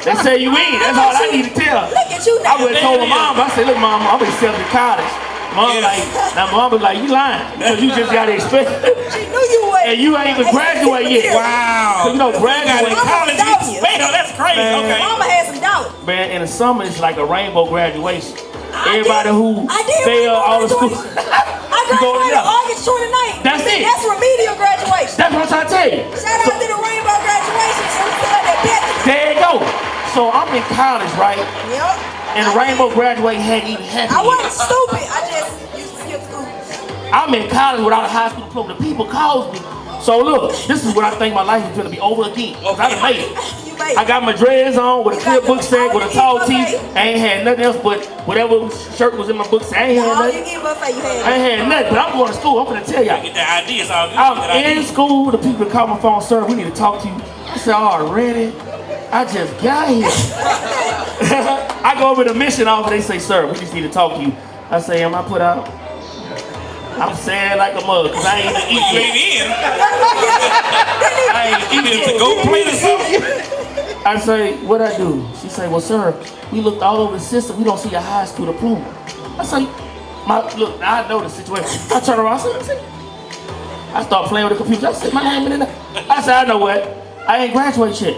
They say you in. That's all I need to tell. Look at you now. I went and told my mom. I said, look, mom, I'm accepted to college. Mom was like, you lying because you just got expelled. She knew you were. And you ain't even graduated yet. Wow. Graduate college. That's crazy. Man. Okay. Mama had some doubt. Man, in the summer it's like a rainbow graduation. Everybody who failed all the schools. I graduated August 29th. That's it. That's remedial graduation. That's what I'm trying to tell you. Shout out to the rainbow graduation. There you go. So I'm in college, right? Yep. And the rainbow graduation hadn't even happened. I wasn't stupid. I just used to skip school. I'm in college without a high school diploma. The people calls me. So look, this is what I think my life is gonna be over again. I done made it. I got my dreads on with a clear book sack with a tall tee. I ain't had nothing else but whatever shirt was in my book sack. I ain't had nothing. I ain't had nothing, but I'm going to school. I'm gonna tell y'all. Get that idea. All good. I'm in school. The people call my phone, sir, we need to talk to you. I said, already? I just got here. I go over to the mission office. They say, sir, we just need to talk to you. I say, am I put out? I'm sad like a mug because I ain't even eating. I ain't eating to go play the song. I say, what I do? She say, well, sir, we looked all over the system. We don't see a high school diploma. I say, look, I know the situation. I turn around, I start playing with the computer. I said, my name in there. I said, I know what. I ain't graduated yet.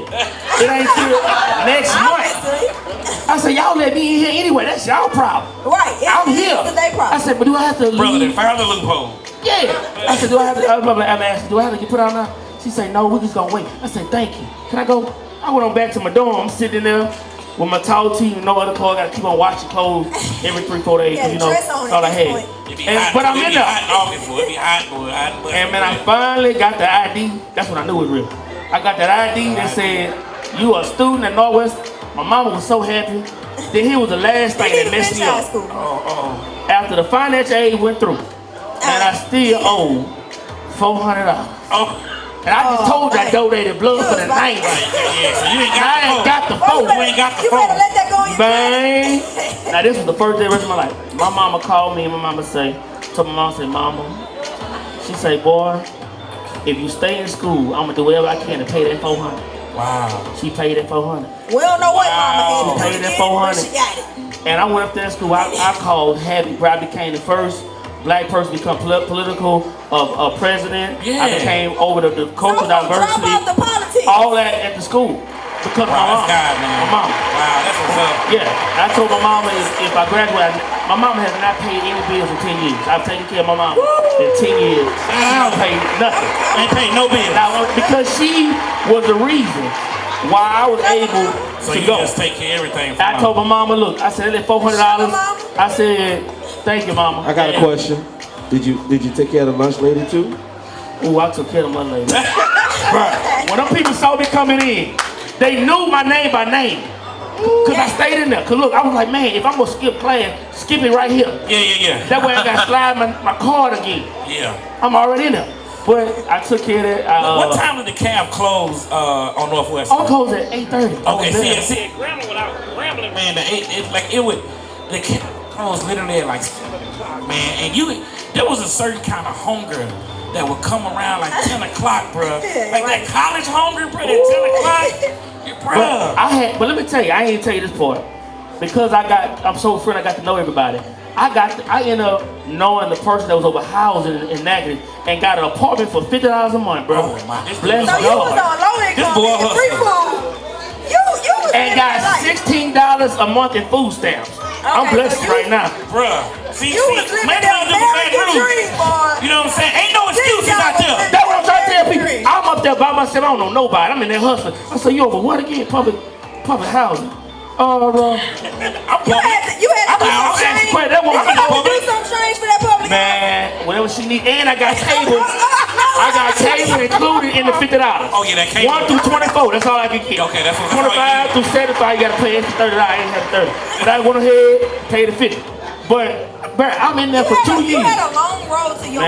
It ain't till next month. I said, y'all let me in here anyway. That's y'all problem. Right. I'm here. I said, but do I have to leave? Brother, they found the loophole. Yeah. I said, do I have to? I'm asking, do I have to get put out now? She said, no, we just gonna wait. I said, thank you. Can I go? I went on back to my dorm. I'm sitting there with my tall tee and no other clothes. I gotta keep on washing clothes every 3-4 days. Yeah, you know, that's all I had. But I'm in there. And man, I finally got the ID. That's when I knew it real. I got that ID that said, you are a student at Northwest. My mama was so happy. Then here was the last thing that messed me up. After the financial aid went through, and I still owe $400. And I just told you I donated blood for the night. So you ain't got the phone. You ain't got the phone. You better let that go in your Man. Now this was the first day of the rest of my life. My mama called me and my mama say, told my mom, say, mama, she say, boy, if you stay in school, I'm gonna do whatever I can to pay that $400. Wow. She paid that $400. We don't know what mama had. She paid that $400. She got it. And I went up there in school. I called Happy. I became the first black person to become political president. Yeah. I became over the cultural diversity. All that at the school. Because my mom. My mom. Wow, that's what's up. Yeah. I told my mama if I graduate, my mama has not paid any bills in 10 years. I've taken care of my mama in 10 years. I don't pay nothing. Ain't paid no bills. Now, because she was the reason why I was able to go. Just take care of everything. I told my mama, look, I said, that $400. I said, thank you, mama. I got a question. Did you take care of the lunch lady too? Ooh, I took care of my lady. Right. When them people saw me coming in, they knew my name by name. Cause I stayed in there. Cause look, I was like, man, if I'm gonna skip class, skip it right here. Yeah. That way I got slide my card again. Yeah. I'm already in there. But I took care of that. What time did the cab close on Northwest? All closed at 8:30. Okay, see, Grambling without Grambling, man, the cab closed literally at like 7 o'clock, man. And there was a certain kind of hunger that would come around like 10 o'clock, bro. Like that college hunger, bro, at 10 o'clock. But let me tell you, I ain't tell you this part. Because I'm so afraid I got to know everybody. I ended up knowing the person that was over housing in Natchitoches and got an apartment for $50 a month, bro. Oh my, Bless so God. you was on low income, free food. You was and got $16 a month in food stamps. I'm blessed right now. Bruh. See, you was living that American dream, boy. You know what I'm saying? Ain't no excuses out there. That's what I'm trying to tell people. I'm up there by myself. I don't know nobody. I'm in there hustling. I said, you over what again? Public housing. You had to do some change. You had to do some change for that public. Man, whatever she need. And I got cable. I got cable included in the $50. Oh yeah, that cable. 1 through 24. That's all I can get. Okay, that's what. 25 through 75, you gotta pay extra $30. I ain't have 30. But I went ahead, paid the 50. But I'm in there for 2 years. You had a long road to your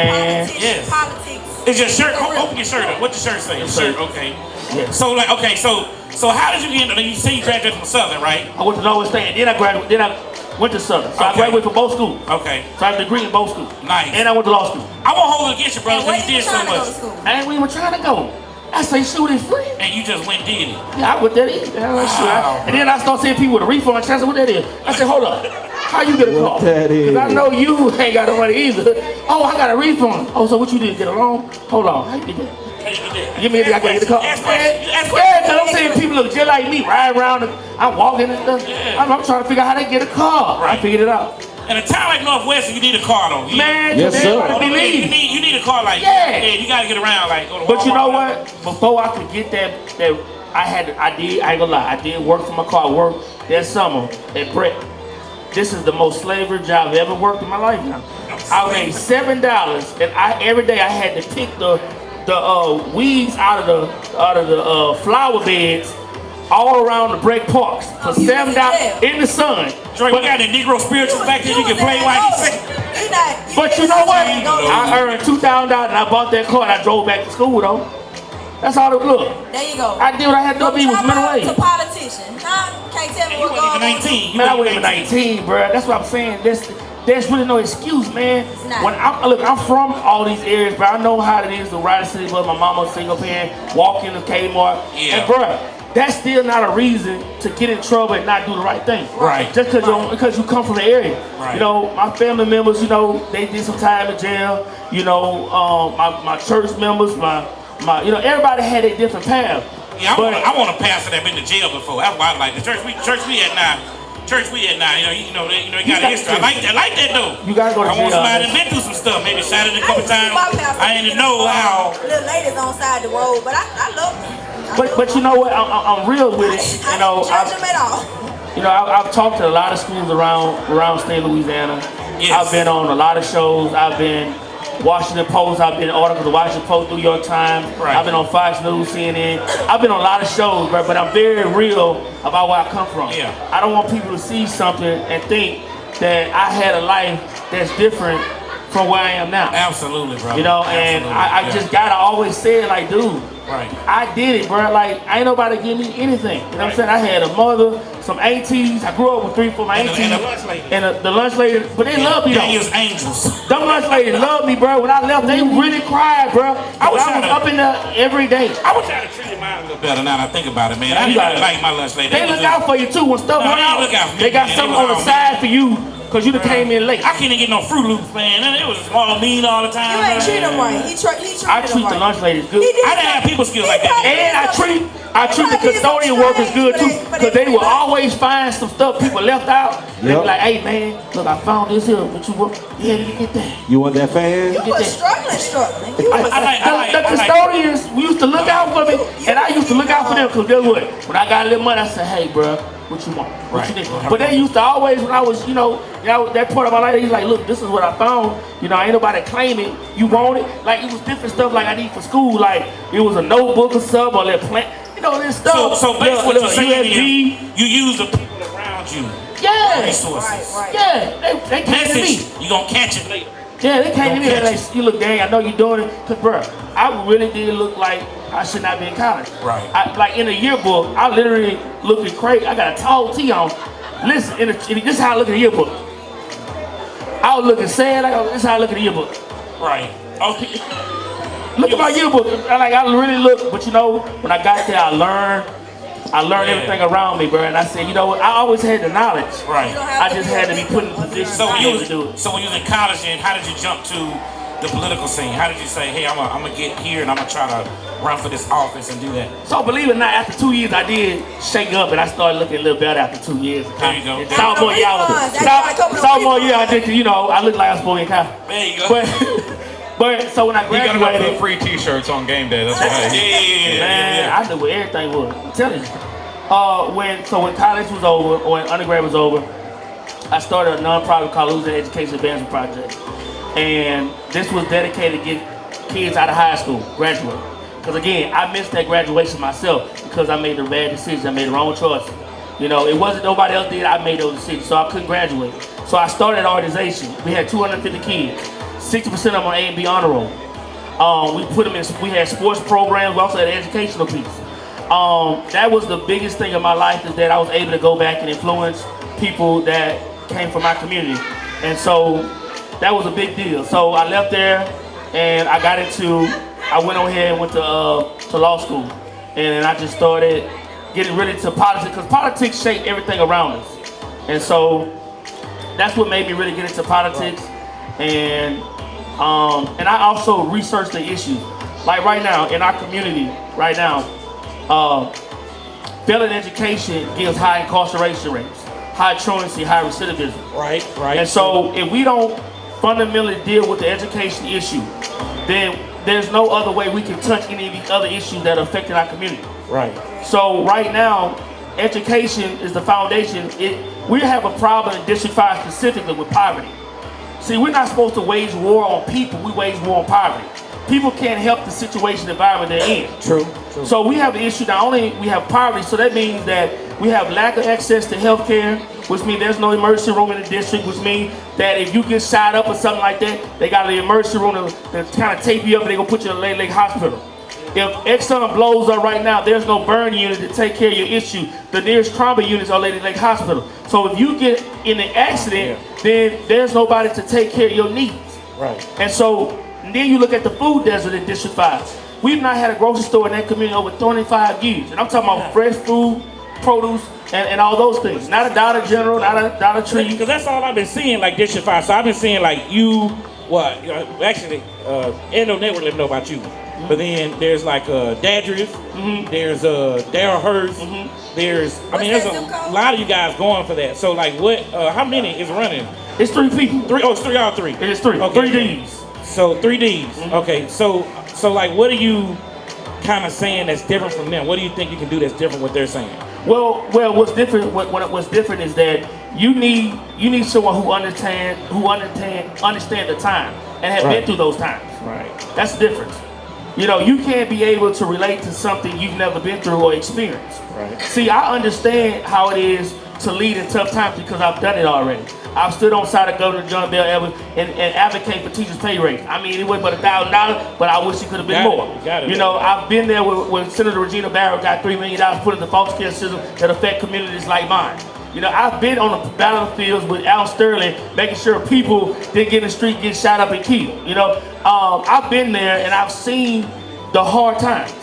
politics. Is your shirt? Open your shirt up. What your shirt say? Your shirt. Okay. Yeah. So like, okay, so how did you end up? You say you graduated from Southern, right? I went to Northwest State. Then I graduated. Then I went to Southern. So I graduated from both schools. Okay. So I have a degree in both schools. Nice. And I went to law school. I won't hold it against you, brother, because you did so much. I ain't even trying to go. I say shoot is free. And you just went did it. Yeah, I went there. And then I start seeing people with a refund chance. What that is? I said, hold up. How you get a call? Because I know you ain't got no money either. Oh, I got a refund. Oh, so what you did? Get a loan? Hold on. How you did that? Give me I gotta get the car. Yeah, because I'm saying people look just like me, riding around and I'm walking and stuff. Yeah. I'm trying to figure out how to get a car. Right. I figured it out. In a town like Northwest, you need a car though. Man, yes, sir. You need a car like you gotta get around like go to But Walmart. you know what? Before I could get that I ain't gonna lie, I did work for my car. I worked that summer at Brett. This is the most slavery job I've ever worked in my life now. I made $7 and every day I had to pick the the weeds out of the flower beds all around the break parks for $7 in the sun. Dre, we got the Negro spirituals back there you can play while you sing. But you know what? I earned $2,000 and I bought that car and I drove back to school though. That's all it looked. There you go. I did what I had to do. It was mental aid. To politician. Nah, can't tell me what going on. 19. Man, I wasn't even 19, bro. That's what I'm saying. There's really no excuse, man. When I'm from all these areas, bro. I know how it is to ride a city bus. My mama's single parent, walk into Kmart. Yeah. And bro, that's still not a reason to get in trouble and not do the right thing. Right. Just because you come from the area. Right. You know, my family members, you know, they did some time in jail. You know, my church members, you know, everybody had a different path. Yeah, I want a pastor that been to jail before. That's why I like the church we at now. You know, they got a history. I like that though. You gotta go to jail. I want somebody that been through some stuff. Maybe shot it a couple times. I didn't know how. Little ladies on side the road, but I love them. But you know what? I'm real with it. You know, judge them at all. You know, I've talked to a lot of schools around state Louisiana. Yes. I've been on a lot of shows. I've been Washington Post. I've been articles of Washington Post, New York Times. Right. I've been on Fox News, CNN. I've been on a lot of shows, but I'm very real about where I come from. Yeah. I don't want people to see something and think that I had a life that's different from where I am now. Absolutely, bro. You know, and I just gotta always say it like, dude. Right. I did it, bro. Like, ain't nobody give me anything. You know what I'm saying? I had a mother, some aunties. I grew up with 3 for my aunties. And the lunch lady. And the lunch lady. But they love me, though. Daniel's angels. Them lunch ladies love me, bro. When I left, they really cried, bro. I was up in there every day. I wish I had treated mine a little better now that I think about it, man. I didn't like my lunch lady. They look out for you, too. When stuff went out, they got something on the side for you. Cause you done came in late. I can't even get no Fruit Loops, man. It was all mean all the time. You ain't treat them right. He treated I treat the lunch ladies good. I didn't have people skills like that. And I treat the custodian workers good too. Cause they will always find some stuff people left out. They be like, hey man, look, I found this here. But you get that. You want that fan? You was struggling. The custodians used to look out for me, and I used to look out for them. Cause guess what? When I got a little money, I said, hey, bro. What you want? What you need? But they used to always, when I was, you know, that part of my life, he's like, look, this is what I found. You know, ain't nobody claiming you want it. Like, it was different stuff like I need for school. Like, it was a notebook or something, or that plant, you know, this stuff. So basically what you're saying is, you use the people around you. Yeah. Resources. Right. Yeah. They came to me. You gonna catch it later. Yeah, they came to me and like, you look, dang, I know you're doing it. Cause, bro, I really did look like I should not be in college. Right. Like in a yearbook, I literally looking crazy. I got a tall tee on. Listen, this is how I look at the yearbook. I was looking sad. This is how I look at the yearbook. Right. Okay. Look at my yearbook. I really look. But you know, when I got there, I learned everything around me, bro. And I said, you know what? I always had the knowledge. Right. I just had to be put in a position to do it. So when you was in college, then how did you jump to the political scene? How did you say, hey, I'm gonna get here and I'm gonna try to run for this office and do that? So believe it or not, after 2 years, I did shake up and I started looking a little better after 2 years. There you go. Sophomore year, I did, you know, I looked like I was supposed to college. There you go. But so when I graduated, you gotta go for free T-shirts on game day. That's what I did. Man, I knew what everything was. I'm telling you. When college was over, or when undergrad was over, I started a non-profit called Louisiana Education Advancement Project. And this was dedicated to get kids out of high school, graduate. Because again, I missed that graduation myself because I made the bad decisions, I made the wrong choice. You know, it wasn't nobody else did, I made those decisions, so I couldn't graduate. So I started an organization. We had 250 kids, 60% of them on A and B honor roll. We put them in, we had sports programs, we also had an educational piece. That was the biggest thing in my life, is that I was able to go back and influence people that came from my community. And so that was a big deal. So I left there and I went on here and went to law school. And I just started getting really into politics, because politics shape everything around us. And so that's what made me really get into politics. And I also researched the issues. Like right now, in our community, right now, failing education gives high incarceration rates, high truancy, high recidivism. Right. And so if we don't fundamentally deal with the education issue, then there's no other way we can touch any of these other issues that are affecting our community. Right. So right now, education is the foundation. We have a problem in District 5 specifically with poverty. See, we're not supposed to wage war on people, we wage war on poverty. people can't help the situation, environment they're in. True. So we have the issue, not only we have poverty, so that means that we have lack of access to health care, which means there's no emergency room in the district, which means that if you get shot up or something like that, they got an emergency room to kind of tape you up and they're going to put you in a Lake Hospital. If Exxon blows up right now, there's no burn unit to take care of your issue. The nearest trauma units are Lady Lake Hospital. So if you get in an accident, then there's nobody to take care of your needs. Right. And so then you look at the food desert in District 5. We've not had a grocery store in that community over 25 years. And I'm talking about fresh food, produce, and all those things. Not a Dollar General, not a Dollar Tree. Because that's all I've been seeing, like District 5. So I've been seeing like you, actually, Endo Network let me know about you. But then there's like Dadrius, there's Daryl Hurst, there's there's a lot of you guys going for that. So like how many is running? It's 3 people. It's 3, all 3. It is 3. Okay. 3 Ds. So 3 Ds. Okay. So like what are you kind of saying that's different from them? What do you think you can do that's different what they're saying? Well, what's different? What's different is that you need someone who understand the time and have been through those times. Right. That's the difference. You know, you can't be able to relate to something you've never been through or experienced. Right. See, I understand how it is to lead in tough times because I've done it already. I've stood on side of Governor John Bell Evans and advocate for teachers' pay raise. I mean, it wasn't but $1,000, but I wish it could have been more. You know, I've been there when Senator Regina Barrett got $3 million put in the foster care system that affect communities like mine. You know, I've been on the battlefields with Al Sterling, making sure people didn't get in the street, get shot up and killed. You know, I've been there and I've seen the hard times.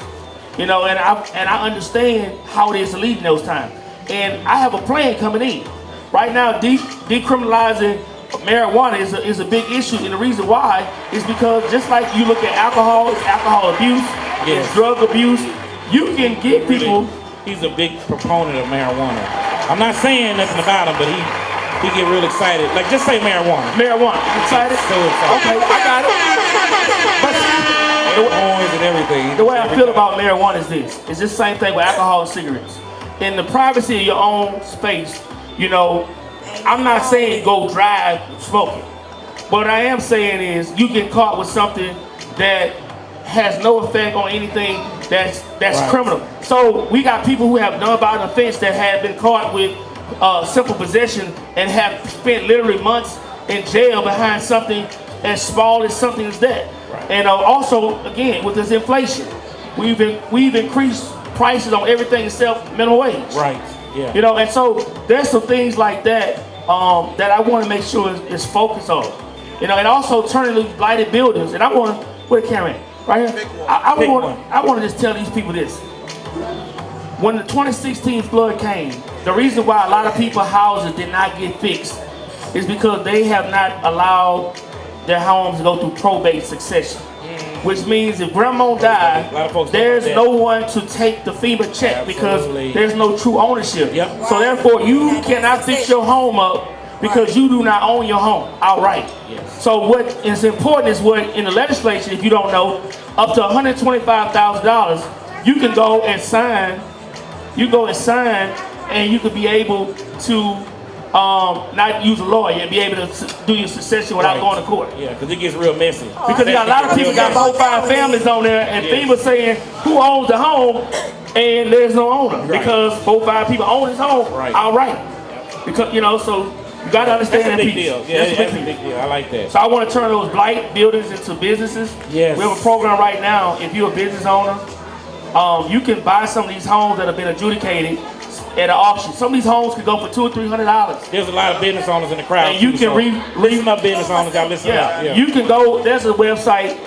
You know, and I understand how it is to lead in those times. And I have a plan coming in. Right now, decriminalizing marijuana is a big issue, and the reason why is because just like you look at alcohol, it's alcohol abuse, it's drug abuse. You can get people. He's a big proponent of marijuana. I'm not saying nothing about him, but he get real excited. Like just say marijuana. Marijuana. Excited? So excited. Okay, I got it. And everything. The way I feel about marijuana is this. It's just the same thing with alcohol and cigarettes. In the privacy of your own space, you know, I'm not saying go drive smoking. What I am saying is you get caught with something that has no effect on anything that's criminal. So we got people who have done violent offense that have been caught with simple possession and have spent literally months in jail behind something as small as something as that. Right. And also, again, with this inflation, we've increased prices on everything except minimum wage. Right. Yeah. You know, and so there's some things like that that I want to make sure is focused on. You know, and also turning these blighted buildings. And I want to, where the camera at? Right here. I want to just tell these people this. When the 2016 flood came, the reason why a lot of people's houses did not get fixed is because they have not allowed their homes to go through probate succession. Which means if grandma died, there's no one to take the FEMA check because there's no true ownership. Yep. So therefore, you cannot fix your home up because you do not own your home outright. Yes. So what is important is what in the legislation, if you don't know, up to $125,000, you can go and sign. You go and sign, and you could be able to not use a lawyer and be able to do your succession without going to court. Yeah, because it gets real messy. Because you got a lot of people got 4 or 5 families on there, and FEMA saying who owns the home, and there's no owner because 4 or 5 people own his home outright. Because so you got to understand that's a that big piece. deal. Yeah, that's a big deal. I like that. So I want to turn those blight buildings into businesses. Yes. We have a program right now. If you're a business owner, you can buy some of these homes that have been adjudicated at an auction. Some of these homes could go for $200 or $300. There's a lot of business owners in the crowd. And you can listen up, business owners. Y'all listen up. Yeah. You can go. There's a website.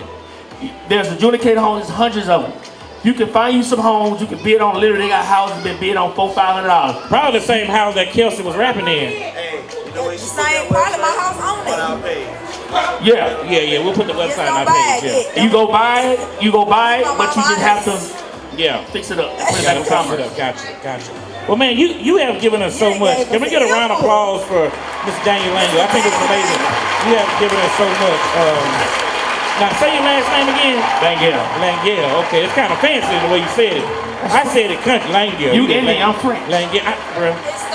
There's adjudicated homes. There's hundreds of them. You can find you some homes. You can bid on. Literally, they got houses been bid on $400, $500. Probably the same house that Kelsey was rapping in. The same part of my house on it. Yeah. We'll put the website on our page. Yeah. You go buy it, but you just have to fix it up. Put it back in commerce. Gotcha. Well, man, you have given us so much. Can we get a round of applause for Mr. Daniel Langill? I think it's amazing. You have given us so much. Now, say your last name again. Langill. Okay, it's kind of fancy the way you said it. I said it country. Langill. You Indian, I'm French. It Langill.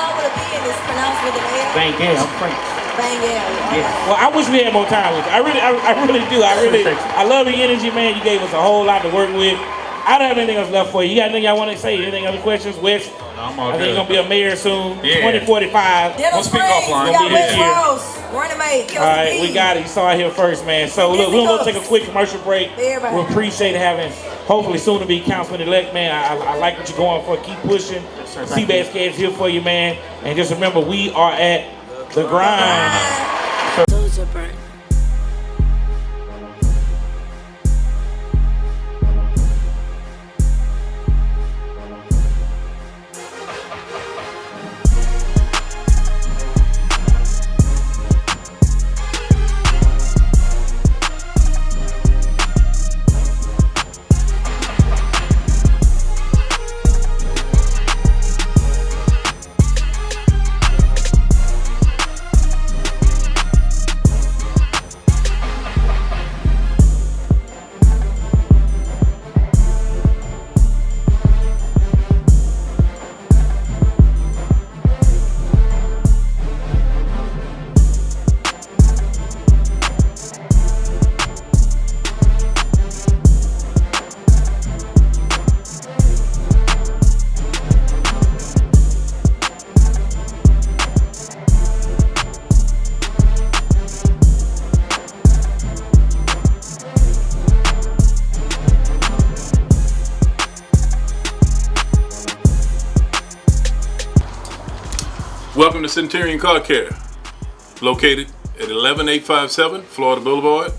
start with a B and it's pronounced with an L. Langill, I'm French. Bang Yeah. Well, I wish we had more time with you. I really do. I love the energy, man. You gave us a whole lot to work with. I don't have anything else left for you. You got anything y'all want to say? Anything other questions? Wes? I'm all I think good. you're going to be a mayor soon. Yeah. 2045. We'll speak offline. We got West Ross, running mate. All right, we got it. You saw it here first, man. So look, we're gonna take a quick commercial break. We appreciate having, hopefully soon to be councilman-elect, man. I like what you're going for. Keep pushing. C Bazz Cast here for you, man. And just remember, we are at the grind. Welcome to Centurion Car Care, located at 11857 Florida Boulevard,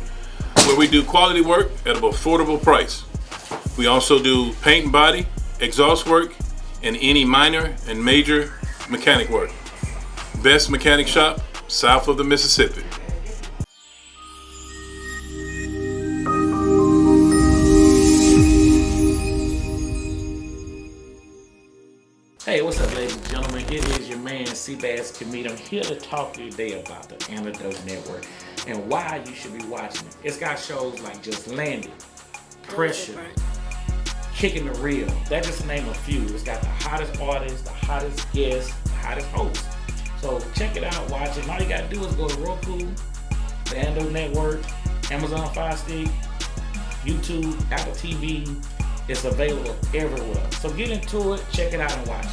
where we do quality work at an affordable price. We also do paint and body, exhaust work, and any minor and major mechanic work. Best mechanic shop south of the Mississippi. Hey, what's up, ladies and gentlemen? Here is your man, C Bazz Cast. I'm here to talk to you today about the Antidote Network and why you should be watching it. It's got shows like Just Landed, Pressure, Kicking the Real. That's just to name a few. It's got the hottest artists, the hottest guests, the hottest hosts. So check it out, watch it. And all you gotta do is go to Roku, the Antidote Network, Amazon Fire Stick, YouTube, Apple TV. It's available everywhere. So get into it, check it out, and watch it.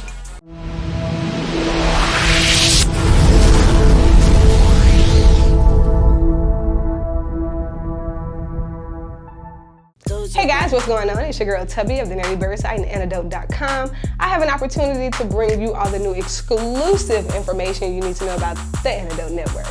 Hey guys, what's going on? It's your girl Tubby of the Nerdy Bird site and antidote.com. I have an opportunity to bring you all the new exclusive information you need to know about the Antidote Network.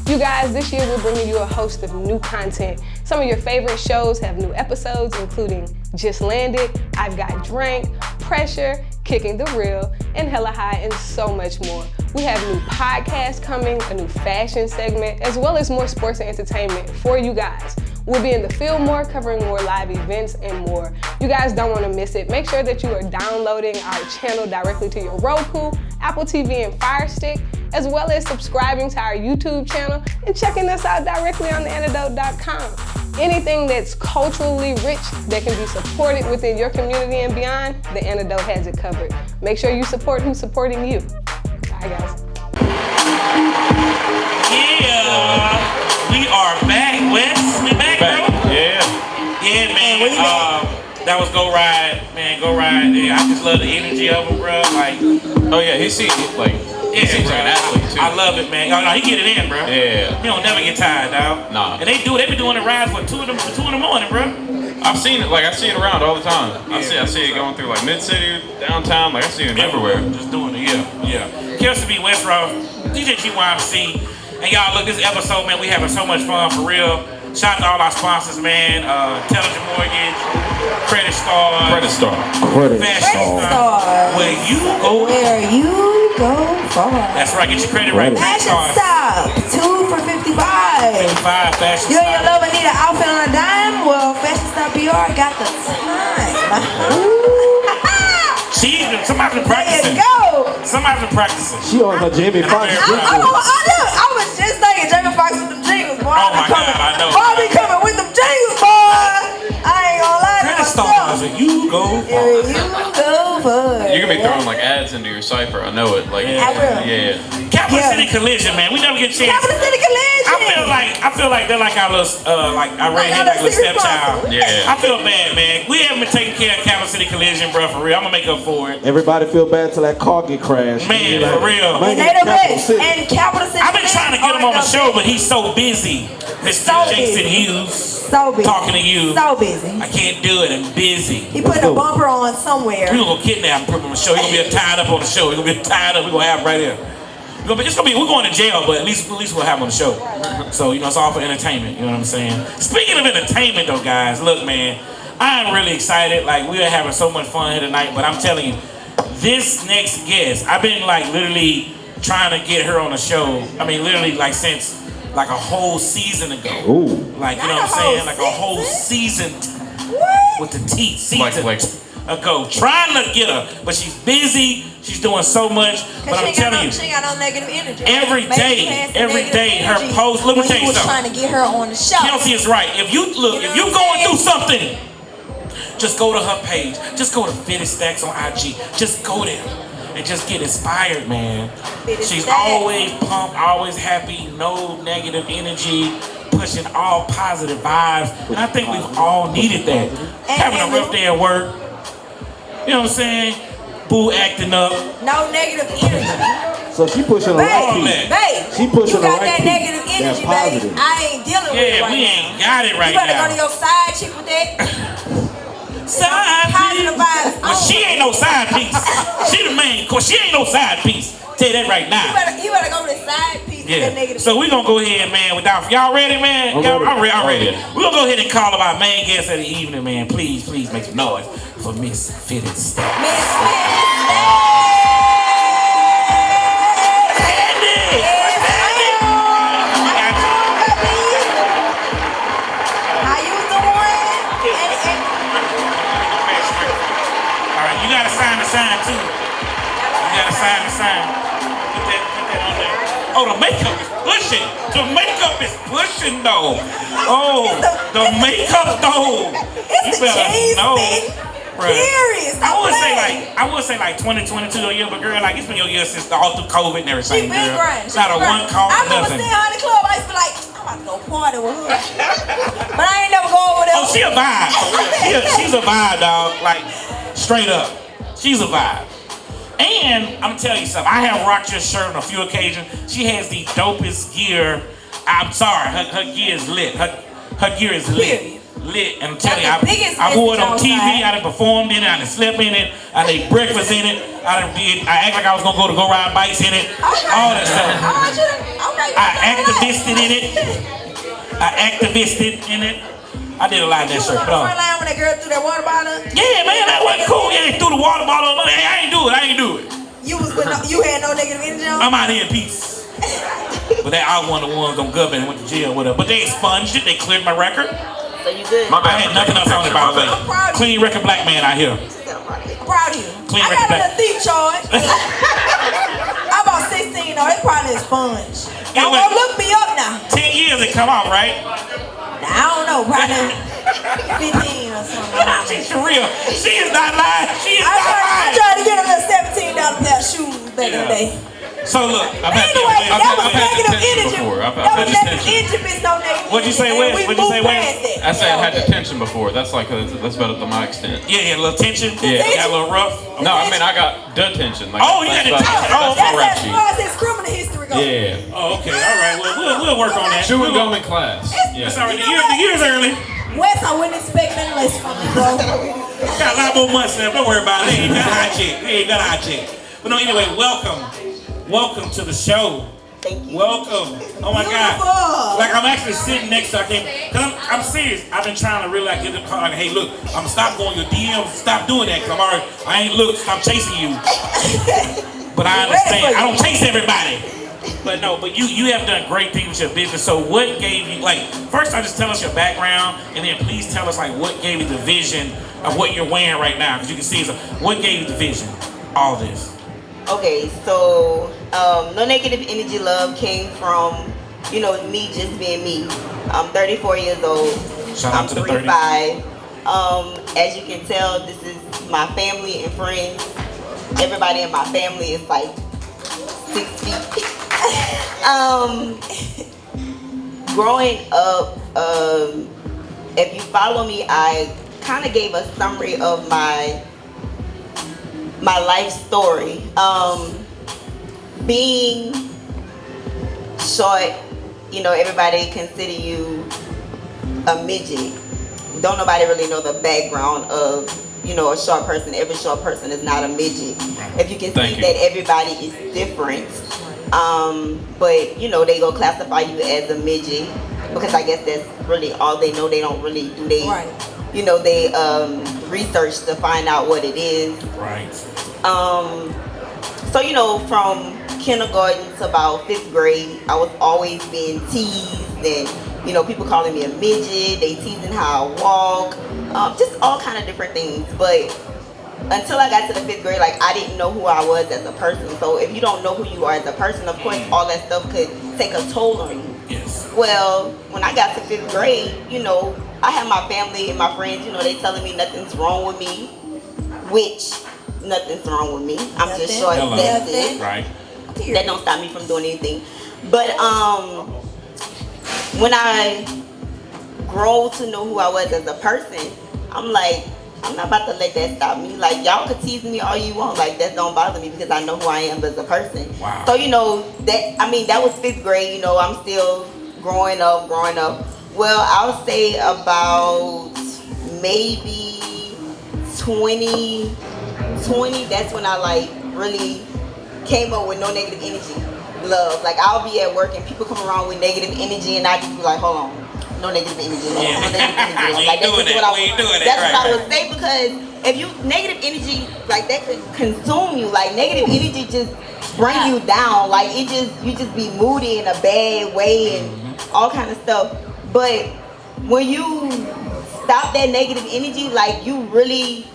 You guys, this year we're bringing you a host of new content. Some of your favorite shows have new episodes, including Just Landed, I've Got Drank, Pressure, Kicking the Real, and Hella High, and so much more. We have new podcasts coming, a new fashion segment, as well as more sports and entertainment for you guys. We'll be in the field more, covering more live events and more. You guys don't want to miss it. Make sure that you are downloading our channel directly to your Roku, Apple TV, and Fire Stick, as well as subscribing to our YouTube channel and checking us out directly on theantidote.com. Anything that's culturally rich that can be supported within your community and beyond, The Antidote has it covered. Make sure you support who's supporting you. Bye, guys. Yeah, we are back, Wes. We back, bro? Yeah. Yeah, man. That was Go Ride, man. Go Ride. Yeah, I just love the energy of him, bro. Like, oh yeah, he seems like he seems like an athlete too. I love it, man. Oh, no, he get it in, bro. Yeah. He don't never get tired, dog. Nah. And they been doing the rides for 2 in the morning, bro. I've seen it, like I see it around all the time. I see it going through like mid-city, downtown, like I see it everywhere. Just doing it, yeah. Cares to be West Ross, DJ GYMC. And y'all, look, this episode, man, we having so much fun for real. Shout out to all our sponsors, man. Intelligent Mortgage, Credit Star, Fashion Star. Where you go far. That's right, get your credit right. Fashion Stop, 2 for $55. 55 Fashion You and your lover need an outfit on a dime? Well, Fashion Stop PR got the time. Somebody's been practicing. There you go. Somebody's been practicing. She on her Jamie Foxx. I was just thinking Jamie Foxx with them jingles, boy. Oh my God, I know. I'll be coming with them jingles, boy. I ain't gonna lie to myself. Credit Star, you go far. You go fun. You're gonna be throwing like ads into your cipher. I know it. Like, I will. yeah. Capital City Collision, man. We never get a chance. Capital City Collision. I feel like they're like our little, like I read him like a little stepchild. Yeah. I feel bad, man. We haven't been taking care of Capital City Collision, bro. For real, I'm gonna make up for it. Everybody feel bad till that car get crashed. Man, for real. And they the best. And Capital City. I've been trying to get him on the show, but he's so busy. Mr. Jason Hughes. So busy. Talking to you. So busy. I can't do it. I'm busy. He putting a bumper on somewhere. We're gonna go kidnap him, put him on the show. He's gonna be tied up on the show. He's gonna be tied up. We're gonna have him right here. We're going to jail, but at least we'll have him on the show. So, you know, it's all for entertainment. You know what I'm saying? Speaking of entertainment, though, guys, look, man, I'm really excited. Like, we are having so much fun here tonight, but I'm telling you, this next guest, I've been, like, literally trying to get her on the show. I mean, literally, like, since, like, a whole season ago. Ooh. Like, you know what I'm saying? Like, a whole season with the teeth. Season ago. Trying to get her, but she's busy. She's doing so much. But I'm telling you, she ain't got no negative energy. Every day, her post. Let me tell you something. Trying to get her on the show. Kelsey is right. If you going through something, just go to her page. Just go to Fitted Stacks on IG. Just go there and just get inspired, man. She's always pumped, always happy, no negative energy, pushing all positive vibes. And I think we've all needed that. Having a rough day at work. You know what I'm saying? Boo acting up. No negative energy. So she pushing the right piece. Babe, she pushing you got the right that piece. negative energy, positive. babe. I ain't dealing with it right we now. ain't got it right You better now. go to your side chick with that. Side positive vibes. But she ain't no side piece. She the main course. She ain't no side piece. Tell you that right now. You better go to the side piece with that negative. So we gonna go ahead, man. Without y'all ready, man? I'm ready. We gonna go ahead and call up our main guest of the evening, man. Please make some noise for Miss Fitted Stacks. Miss Fitted You gotta sign the sign too. You gotta sign the sign. Put that on there. Oh, the makeup is pushing. The makeup is pushing though. Oh, the makeup though. It's the cheese thing. Serious. I would say like 2022 your year, but girl, like it's been your year since all through COVID and everything. She been grinding. Not a one call, I remember nothing. seeing her in the club. I used to be like, I'm about to go party with her. But I ain't never go over there. Oh, she a vibe. She's a vibe, dog. Like straight up. She's a vibe. And I'm telling you something. I have rocked your shirt on a few occasions. She has the dopest gear. I'm sorry, her gear is lit. Her gear is lit. Lit. And I'm telling you, I wore it on TV. I done performed in it. I done slept in it. I ate breakfast in it. I act like I was gonna go ride bikes in it. All that stuff. I activisted in it. I did a lot of that shirt. You was on the front line when that girl threw that water bottle? Yeah, man, that wasn't cool. Yeah, they threw the water bottle on me. Hey, I ain't do it. You had no negative energy on? I'm out here in peace. But I was one of the ones on Government and went to jail with her. But they expunged it. They cleared my record. So you good? I had nothing else on it, by the way. Clean record black man out here. I'm proud of you. Clean I record got black. a thief charge. I'm about 16 though. It's probably a sponge. Y'all gonna look me up now. 10 years it come out, right? I don't know, probably 15 or something. She's for real. She is not lying. She is not I lying. tried to get a little $17 pair of shoes back in the day. So look, Anyway, that was negative energy. That was negative energy, bitch, no negative. What'd you say, Wes? What'd you say, Wes? I said I had detention before. That's like that's about to my extent. Yeah, a little tension. Yeah. Got a little rough. No, I mean I got detention. Like, Oh, you got detention. Oh, that's my rap As sheet. far as his criminal history goes. Yeah. Oh, okay. All right. Well, we'll work on that. Chewing gum in class. That's all right. The year's early. Wes, I wouldn't expect nothing less from you, bro. Got a lot more months left. Don't worry about it. They ain't got a hot chick. But no, anyway, welcome to the show. Thank you. Welcome. Oh my God. Like I'm actually sitting next to her. Cause I'm serious. I've been trying to really like get the car. Like, hey, look, I'm gonna stop going your DMs. Stop doing that. Cause I ain't stop chasing you. But I understand. I don't chase everybody. But no, you have done great things with your business. So what gave you, like, first just tell us your background, and then please tell us like what gave you the vision of what you're wearing right now, because you can see what gave you the vision, all this. Okay, so no negative energy love came from, me just being me. I'm 34 years old. Shout out I'm to the 35. As you can tell, this is my family and friends. Everybody in my family is like 6 feet. Growing up, if you follow me, I kind of gave a summary of my life story. Being short, you know, everybody consider you a midget. Don't nobody really know the background of, you know, a short person. Every short person is not a midget. If you can see that everybody is different. But, you know, they go classify you as a midget because I guess that's really all they know. They don't really do you know, they research to find out what it is. Right. So, you know, from kindergarten to about 5th grade, I was always being teased and, you know, people calling me a midget, they teasing how I walk, just all kind of different things. But until I got to the 5th grade, like, I didn't know who I was as a person. So if you don't know who you are as a person, of course, all that stuff could take a toll on you. Yes. Well, when I got to 5th grade, you know, I had my family and my friends, you know, they telling me nothing's wrong with me, which nothing's wrong with me. I'm just short. That's it. Right. That don't stop me from doing anything. But when I grow to know who I was as a person, I'm like, I'm not about to let that stop me. Like, y'all could tease me all you want. Like, that don't bother me because I know who I am as a person. Wow. So, you know, that was 5th grade. You know, I'm still growing up. Well, I'll say about maybe 20, that's when I, like, really came up with no negative energy. Love. Like, I'll be at work and people come around with negative energy and I just be like, hold on. No negative energy. No negative energy. Like, that's what I would say, because if you negative energy, like, that could consume you. Like, negative energy just bring you down. Like, you just be moody in a bad way and all kind of stuff. But when you stop that negative energy, like, you really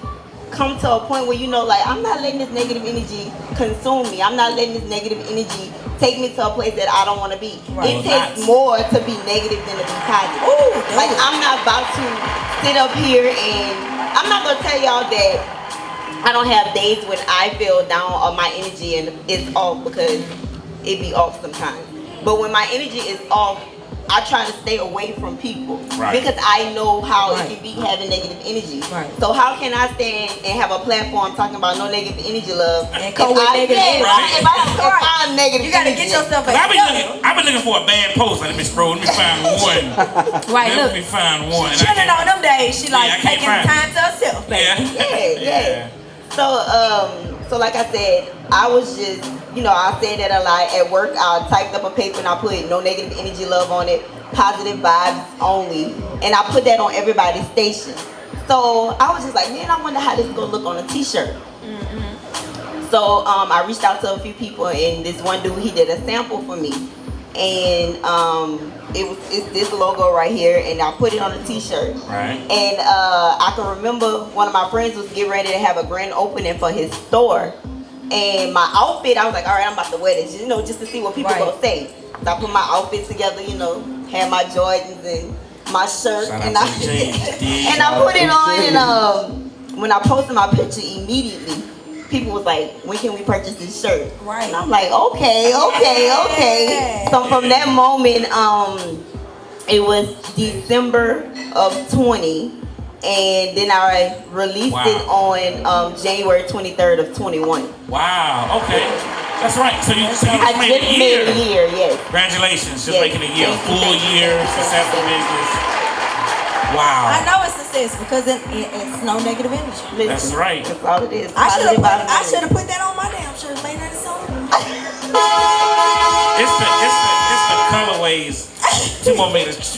come to a point where you know, like, I'm not letting this negative energy consume me. I'm not letting this negative energy take me to a place that I don't want to be. It takes more to be negative than to be positive. Like, I'm not about to sit up here and I'm not going to tell y'all that I don't have days when I feel down or my energy and it's off, because it be off sometimes. But when my energy is off, I try to stay away from people because I know how it can be having negative energy. So how can I stand and have a platform talking about no negative energy, love? And come with negative energy. If I'm negative, you gotta get yourself back. I've been looking for a bad post. Let me scroll. Let me find one. Let me find one. She chilling on them days. She like taking time to herself. Yeah. So like I said, I was just, you know, I said that a lot at work. I typed up a paper and I put no negative energy, love on it, positive vibes only, and I put that on everybody's station. So I was just like, man, I wonder how this is gonna look on a t-shirt. So I reached out to a few people, and this one dude, he did a sample for me, and it's this logo right here, and I put it on a t-shirt. And I can remember one of my friends was getting ready to have a grand opening for his store, and my outfit, I was like, all right, I'm about to wear this, you know, just to see what people gonna say. So I put my outfit together, you know, had my Jordans and my shirt, and I put it on, and when I posted my picture, immediately people was like, when can we purchase this shirt? And I'm like, okay. So from that moment, it was December of 20, and then I released it on January 23rd of 21. Wow, okay. That's right. So you just made a year. Yes. Congratulations, just making a year, a full year, successful business. Wow. I know it's success because it's no negative energy. That's right. That's all it is. I should have put that on my damn shirt, made that a song. It's the colorways. 2 more minutes.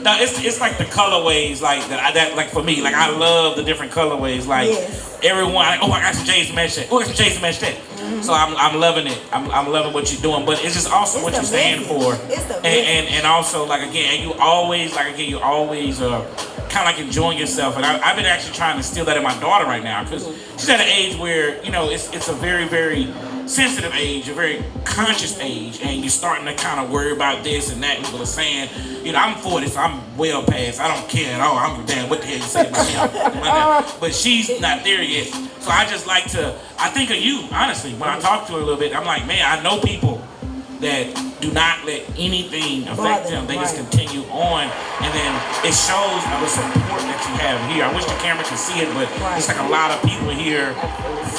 No, it's like the colorways, like that. Like for me, like I love the different colorways. Like everyone, I got some J's to match that. Oh, I got some J's to match that. So I'm loving it. I'm loving what you're doing. But it's just awesome what you stand for. And also like again, you always kind of like enjoying yourself. And I've been actually trying to instill that in my daughter right now because she's at an age where, you know, it's a very, very sensitive age, a very conscious age, and you're starting to kind of worry about this and that. People are saying, you know, I'm 40, so I'm well past. I don't care at all. I don't give a damn what the hell you say about me. But she's not there yet. So I just like to, I think of you, honestly. When I talk to her a little bit, I'm like, man, I know people that do not let anything affect them. They just continue on, and then it shows the support that you have here. I wish the camera could see it, but it's like a lot of people here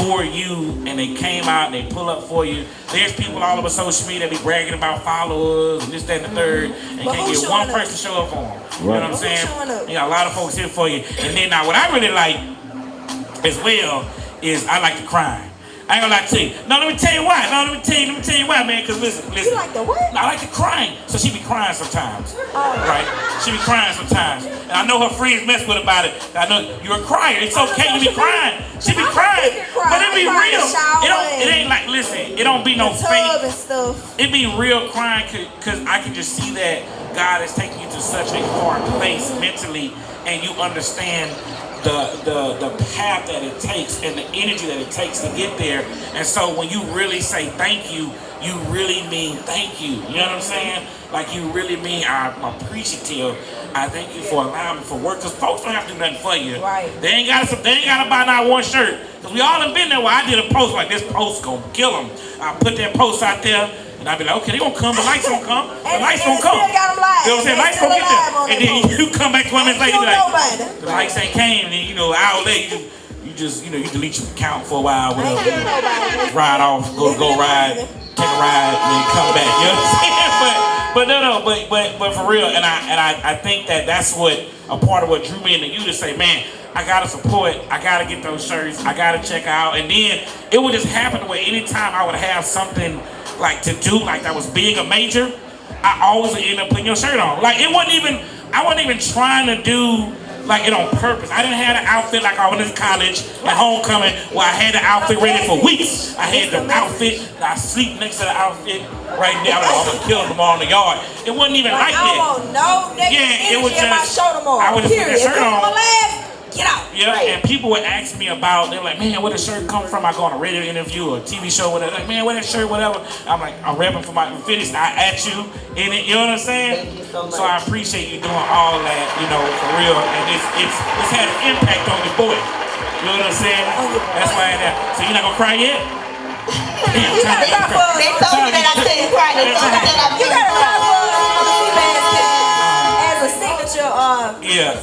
for you, and they came out and they pull up for you. There's people all over social media that be bragging about followers and this, that, and the third, and can't get one person to show up for them. You know what I'm saying? You got a lot of folks here for you. And then now, what I really like as well is I like to cry. I ain't gonna lie to you. No, let me tell you why. Let me tell you why, man. Because listen. You like the what? I like to crying. So she be crying sometimes. Right? She be crying sometimes. And I know her friends mess with her about it. I know you're a crier. It's okay. You be crying. She be crying. But it be real. It ain't like, listen, it don't be no fake. It be real crying because I can just see that God is taking you to such a far place mentally, and you understand the path that it takes and the energy that it takes to get there. And so when you really say thank you, you really mean thank you. You know what I'm saying? Like you really mean I'm appreciative. I thank you for allowing me for work, because folks don't have to do nothing for you. Right. They ain't gotta buy not one shirt. Because we all have been there where I did a post like, this post gonna kill them. I put that post out there. And I be like, okay, they gonna come, the lights gonna come. The lights gonna come. You know what I'm saying? Lights gonna get there. And then you come back 20 minutes later, you be like, the lights ain't came. And then, you know, an hour later, you just, you know, you delete your account for a while, whatever. Ride off, go ride, take a ride, and then come back. You know what I'm saying? But for real, and I think that's what a part of what drew me into you to say, man, I gotta support, I gotta get those shirts, I gotta check out. And then it would just happen where anytime I would have something like to do, like that was being a major, I always would end up putting your shirt on. Like I wasn't even trying to do like it on purpose. I didn't have an outfit like I went to college at homecoming where I had the outfit ready for weeks. I had the outfit, I sleep next to the outfit right there. I'm gonna kill them all in the yard. It wasn't even like that. It was just, I would just put that shirt on. Get out. Yeah, right. And people would ask me about, they're like, man, where the shirt come from? I go on a radio interview or a TV show, whatever. Like, man, where that shirt, whatever. I'm like, I'm repping for my finish. I at you in it, you know what I'm saying? Thank you so much. So I appreciate you doing all that, you know, for real. And it's had an impact on your boy. You know what I'm saying? That's why I am there. So you're not gonna cry yet? They told me that I couldn't cry. They told me that I couldn't cry.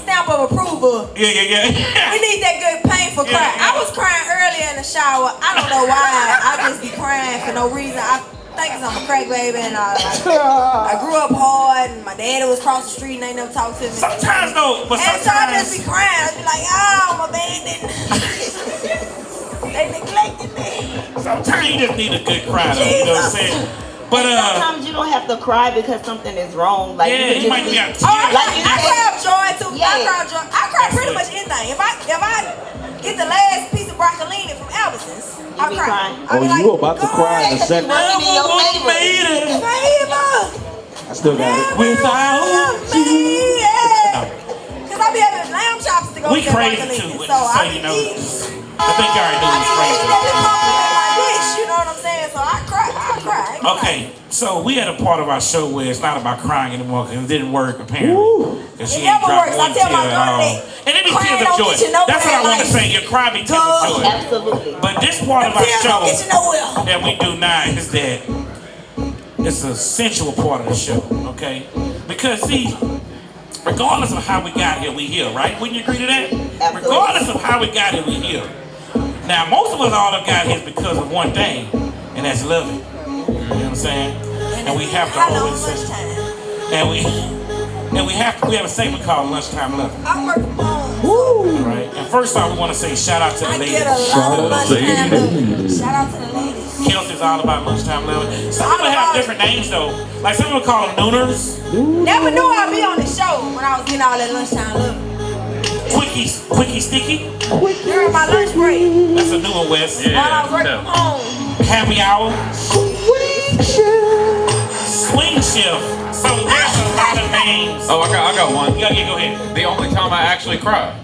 Stamp of approval. Yeah. We need that good painful cry. I was crying earlier in the shower. I don't know why. I just be crying for no reason. I think I'm a crack baby, and I grew up hard, and my daddy was across the street and they never talked to me. Sometimes though, but sometimes. And so I just be crying. I be like, oh, my baby. They neglected me. Sometimes you just need a good cry though, you know what I'm saying? But sometimes you don't have to cry because something is wrong. Like you might be I cry of joy too. I cry pretty much anything. If I get the last piece of broccolini from Albertsons, I cry. You about to cry in a second. I still got it. Without you. Because I be having lamb chops to go we get crazy too, so so you know. I think you already knew it was crazy. You know what I'm saying? So I cry. Okay, so we had a part of our show where it's not about crying anymore because it didn't work apparently. Because she ain't dropped one tear at all. And it be tears of joy. That's what I want to say. Your cry be tears of joy. Absolutely. But this part of our show that we do now is that it's a sensual part of the show, okay? Because see, regardless of how we got here, we here, right? Wouldn't you agree to that? Absolutely. Regardless of how we got here, we here. Now, most of us all have got here because of one thing, and that's loving. You know what I'm saying? And we have to always we have a segment called Lunchtime Loving. I work from home. Right. And first off, we want to say shout out to the ladies. Shout out to the ladies. Kelsey's all about lunchtime loving. Some people have different names though. Like some people call them nooners. Never knew I'd be on the show when I was getting all that lunchtime loving. Quickie sticky. During my lunch break. That's a new one, Wes. While I was working from home. Happy hour. Swing shift. So there's a lot of names games. Oh, I got one. Yeah, go ahead. The only time I actually cry.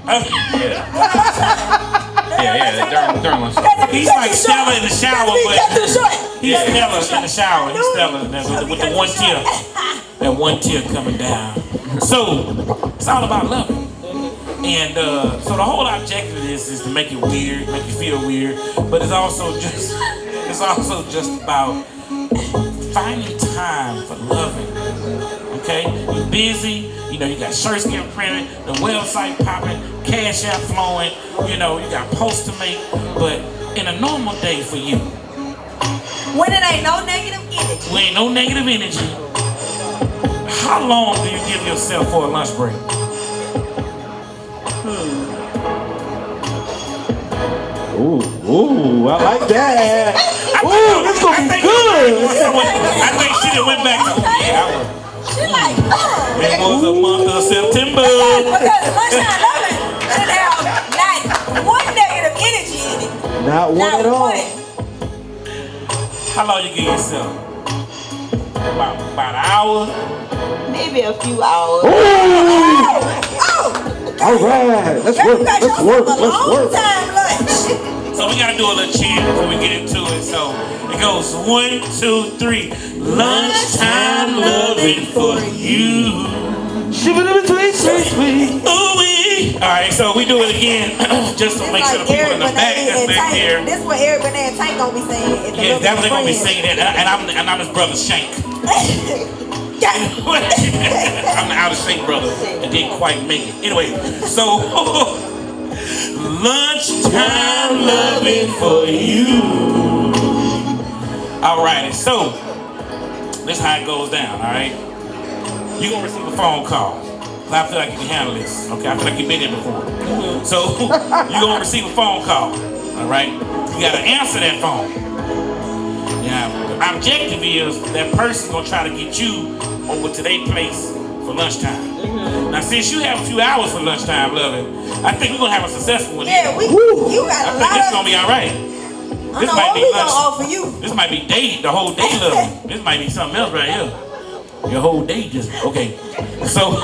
Yeah, during lunch. He's like Stella in the shower, but he's Stella in the shower. He's Stella with the one tear. That one tear coming down. So, it's all about loving. And so the whole objective of this is to make it weird, make you feel weird, but it's also just about finding time for loving. Okay? You're busy, you got shirts getting printed, the website popping, cash out flowing, you got posts to make, but in a normal day for you. When it ain't no negative energy. When ain't no negative energy, how long do you give yourself for a lunch break? Ooh, I like that. Ooh, this gonna be good. I think she done went back to She like, it was a month of September. Because lunchtime loving should have not one negative energy in it. Not one at all. How long you give yourself? About an hour? Maybe a few hours. All right, let's work. So we gotta do a little chant before we get into it. So it goes 1, 2, 3. Lunchtime loving for you. Ooh-wee. All right, so we do it again, just to make sure the people in the back that's back there. This is what Eric Benet and Tank gonna be saying. Yeah, definitely gonna be saying that, and I'm his brother Shank. I'm the out of shape brother that didn't quite make it. Anyway, so lunchtime loving for you. Alrighty, so this is how it goes down. All right, you gonna receive a phone call. I feel like you can handle this. Okay, I feel like you've been here before. So you gonna receive a phone call. All right, you gotta answer that phone. Now, the objective is that person's gonna try to get you over to their place for lunchtime. Now, since you have a few hours for lunchtime, loving, I think we're gonna have a successful one. Yeah, you got a lot. I think this is gonna be all right. This might be lunch. Offer you. This might be day, the whole day, loving. This might be something else right here. Your whole day just okay. So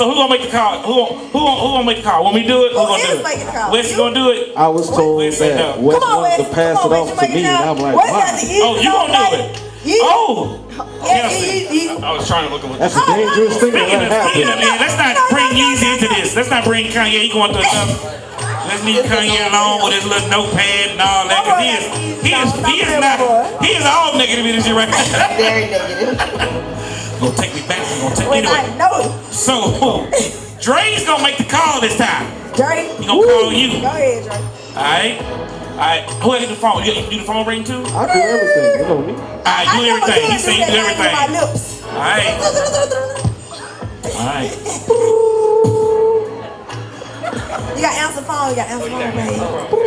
who gonna make the call? Who gonna make the call? When we do it, who gonna do it? Wes gonna do it? I was told that Wes wanted to pass it off to me, and I'm like, why? Oh, you gonna do it? Oh! I was trying to look at what. That's a dangerous thing to let happen. Let's not bring Yeezy into this. Let's not bring Kanye. He going through enough. Let's leave Kanye alone with his little notepad and all that. Cause he is all negative energy right now. Very negative. Gonna take me back. Anyway. So Dre's gonna make the call this time. Dre? He gonna call you. Go ahead, Dre. Alright. Who has the phone? You do the phone ring too? I do everything. You know me. Alright, do everything. He said you do everything. Alright. Alright. You got answer phone. Baby.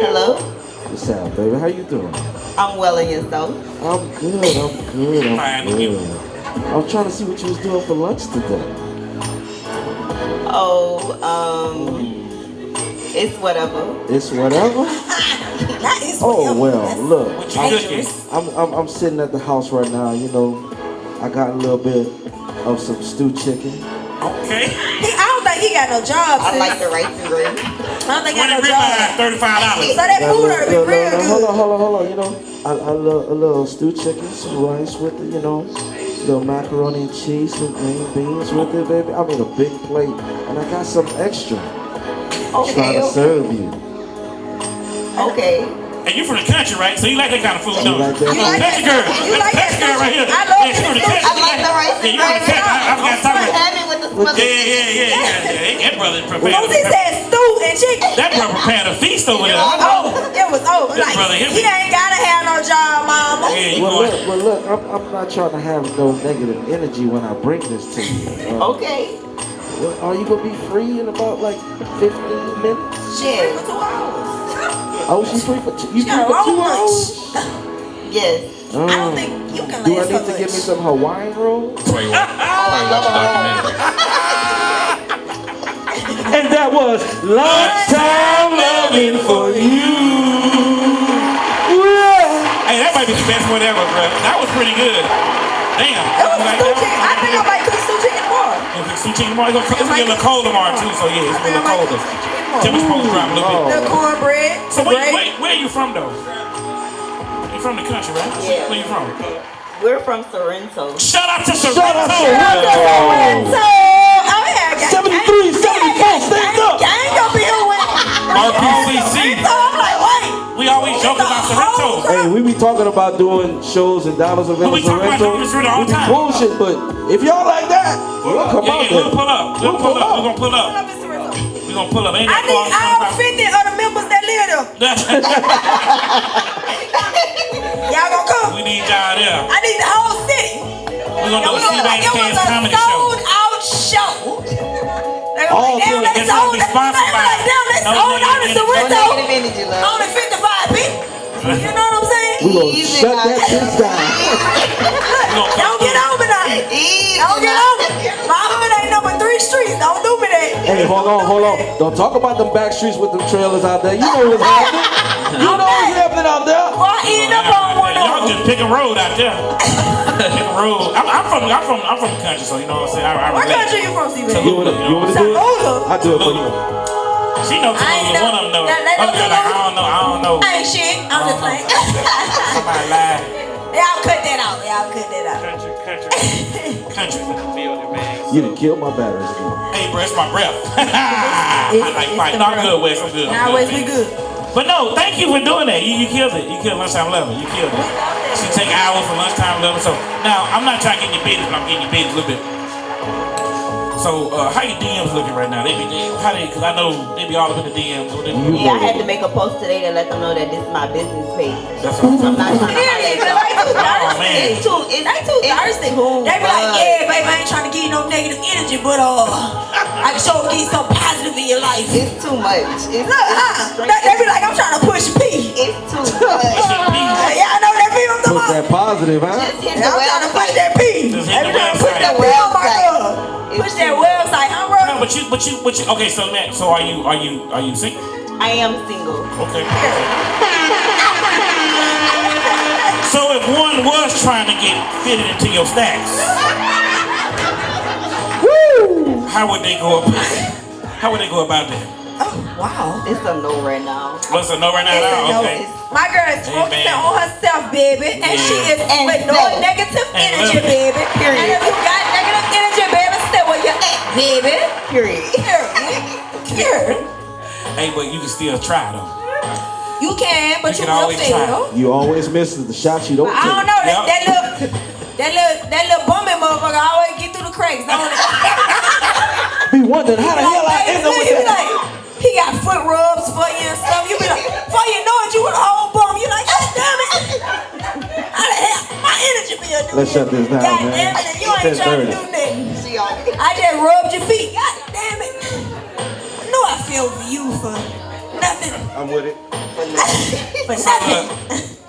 Hello? What's up, baby? How you doing? I'm well, and yourself? I'm good. I was trying to see what you was doing for lunch today. It's whatever. It's whatever? Oh, well, look. I'm sitting at the house right now, I got a little bit of some stewed chicken. Okay. I don't think he got no job. I like the rice and gravy. I don't think he got no job. $35. So that food ought to be real good. Hold on. I love a little stewed chicken, some rice with it, little macaroni and cheese, some green beans with it, baby. I mean a big plate, and I got some extra. Trying to serve you. Okay. And you from the country, right? So you like that kind of food, don't you? You like that? Country girl. You like that girl right here. I love from the country. I like the rice and gravy. I forgot to talk about Heavy with the smell. Yeah. That brother prepared. He said stew and chicken. That brother prepared a feast over there. It was over. That brother, he ain't gotta have no job, mama. Yeah, look, I'm not trying to have no negative energy when I bring this to you. Okay. Well, are you gonna be free in about like 15 minutes? Shit. For 2 hours. Oh, she's free for 2 hours? Yes. I don't think you can Do I last need to get me some Hawaiian rolls? And that was lunchtime loving for you. Hey, that might be the best one ever, bro. That was pretty good. Damn. I think I might cook stew chicken Sweet chicken tomorrow. It's gonna get a little cold tomorrow too, so yeah, it's gonna be a little colder. Temperature's supposed to drop a little bit. The cornbread. So where are you from though? You from the country, right? Yeah. Where you from? We're from Sorrento. Shout out to Sorrento. Shout out to Sorrento. Oh yeah, 73, 74, stand up. I ain't gonna be here with RPCC. I'm like, wait. We always joke about Sorrento. Hey, we be talking about doing shows in Dallas and We talk about doing this all the time. bullshit, but if y'all like that, we'll come out there. We'll pull up. We're gonna pull up. We're gonna pull up. Ain't I that need all 50 of the members that live there. Y'all gonna come? We need y'all there. I need the whole city. We're gonna do a C Bazz Cast comedy show. Sold out show. They're gonna be damn, it's gonna be sponsored by sold out in Sorrento. No negative energy, love. Only 55 people. You know what I'm saying? We gonna shut that shit down. Don't get over now. Don't get over. My hood ain't number 3 streets. Don't do me that. Hey, hold on. Don't talk about them back streets with them trailers out there. You know what's happening. You know what's happening out there. Well, I end up on one of Y'all just pick a road out there. Pick a road. I'm from the country, so you know what I'm saying. I What relate. country you from, C Bazz? You wanna do it? I do it for you. She know Tallulah. One of them know. Other girl like, I don't know. I ain't shit. I'm just playing. Somebody lied. Y'all cut that out. Country's in the building, man. You done killed my batteries again. Hey, bro, it's my breath. I like fight. No, I'm good, Wes. I'm good. Nah, Wes, we good. But no, thank you for doing that. You killed it. You killed lunchtime 11. You killed it. She take hours for lunchtime 11. So now I'm not trying to get in your business, but I'm getting your business a little bit. So how your DMs looking right now? Cause I know they be all up in the DMs. Yeah, I had to make a post today to let them know that this is my business page. That's what I'm not trying to highlight y'all. It's too thirsty. They be like, yeah, baby, I ain't trying to give you no negative energy, but I can show you something positive in your life. It's too much. They be like, I'm trying to push P. It's too much. Yeah, I know that P on the Push that positive, huh? Just hit the I'm trying to push that P. Just hit the website. That P on my girl. Push that website, huh, bro? No, but you. Okay, so Matt, so are you single? I am single. Okay. So if one was trying to get fitted into your stacks, how would they go about? How would they go about that? Oh, wow. It's a no right now. What's a no right now? Okay. My girl is focusing on herself, baby, and she is with no negative energy, baby. Period. And if you got negative energy, baby, stay where you're at, baby. Period. Period. Hey, but you can still try though. You can, but you can will always try. fail. You always miss the shots you don't take. I don't know that little bumming motherfucker always get through the cracks, don't it? Be wondering how the hell I end up with that. Like, he got foot rubs for you and stuff. You be like, before you know it, you with a whole bum. You like, God damn it. How the hell my energy be a Let's shut this down, God man. damn it, you ain't trying to do nothing. I just rubbed your feet. God damn it. I know I feel for you for nothing. I'm with it. For nothing.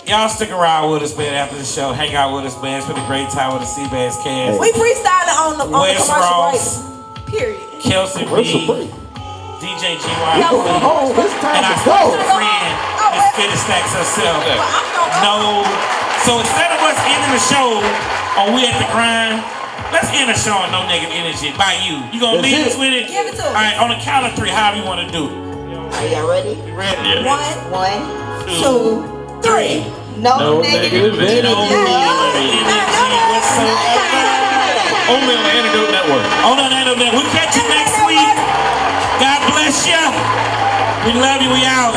Y'all stick around with us, man, after the show. Hang out with us, man. It's been a great time with the C Bazz Cast. We freestyling on the Wes commercial Ross, break. Period. Kelsey B, DJ GY, It's time and our to go. friend, Miss Fitted Stacks herself. No. So instead of us ending the show on We at the Grind, let's end the show on No Negative Energy by you. You gonna lead us with it? Give it to us. All right, on the count of 3, however you want to do it. Are y'all ready? Ready? One, 2, 3. No negative energy. Only on the Antidote Network. On the Antidote Network. We'll catch you next week. God bless you. We love you. We out.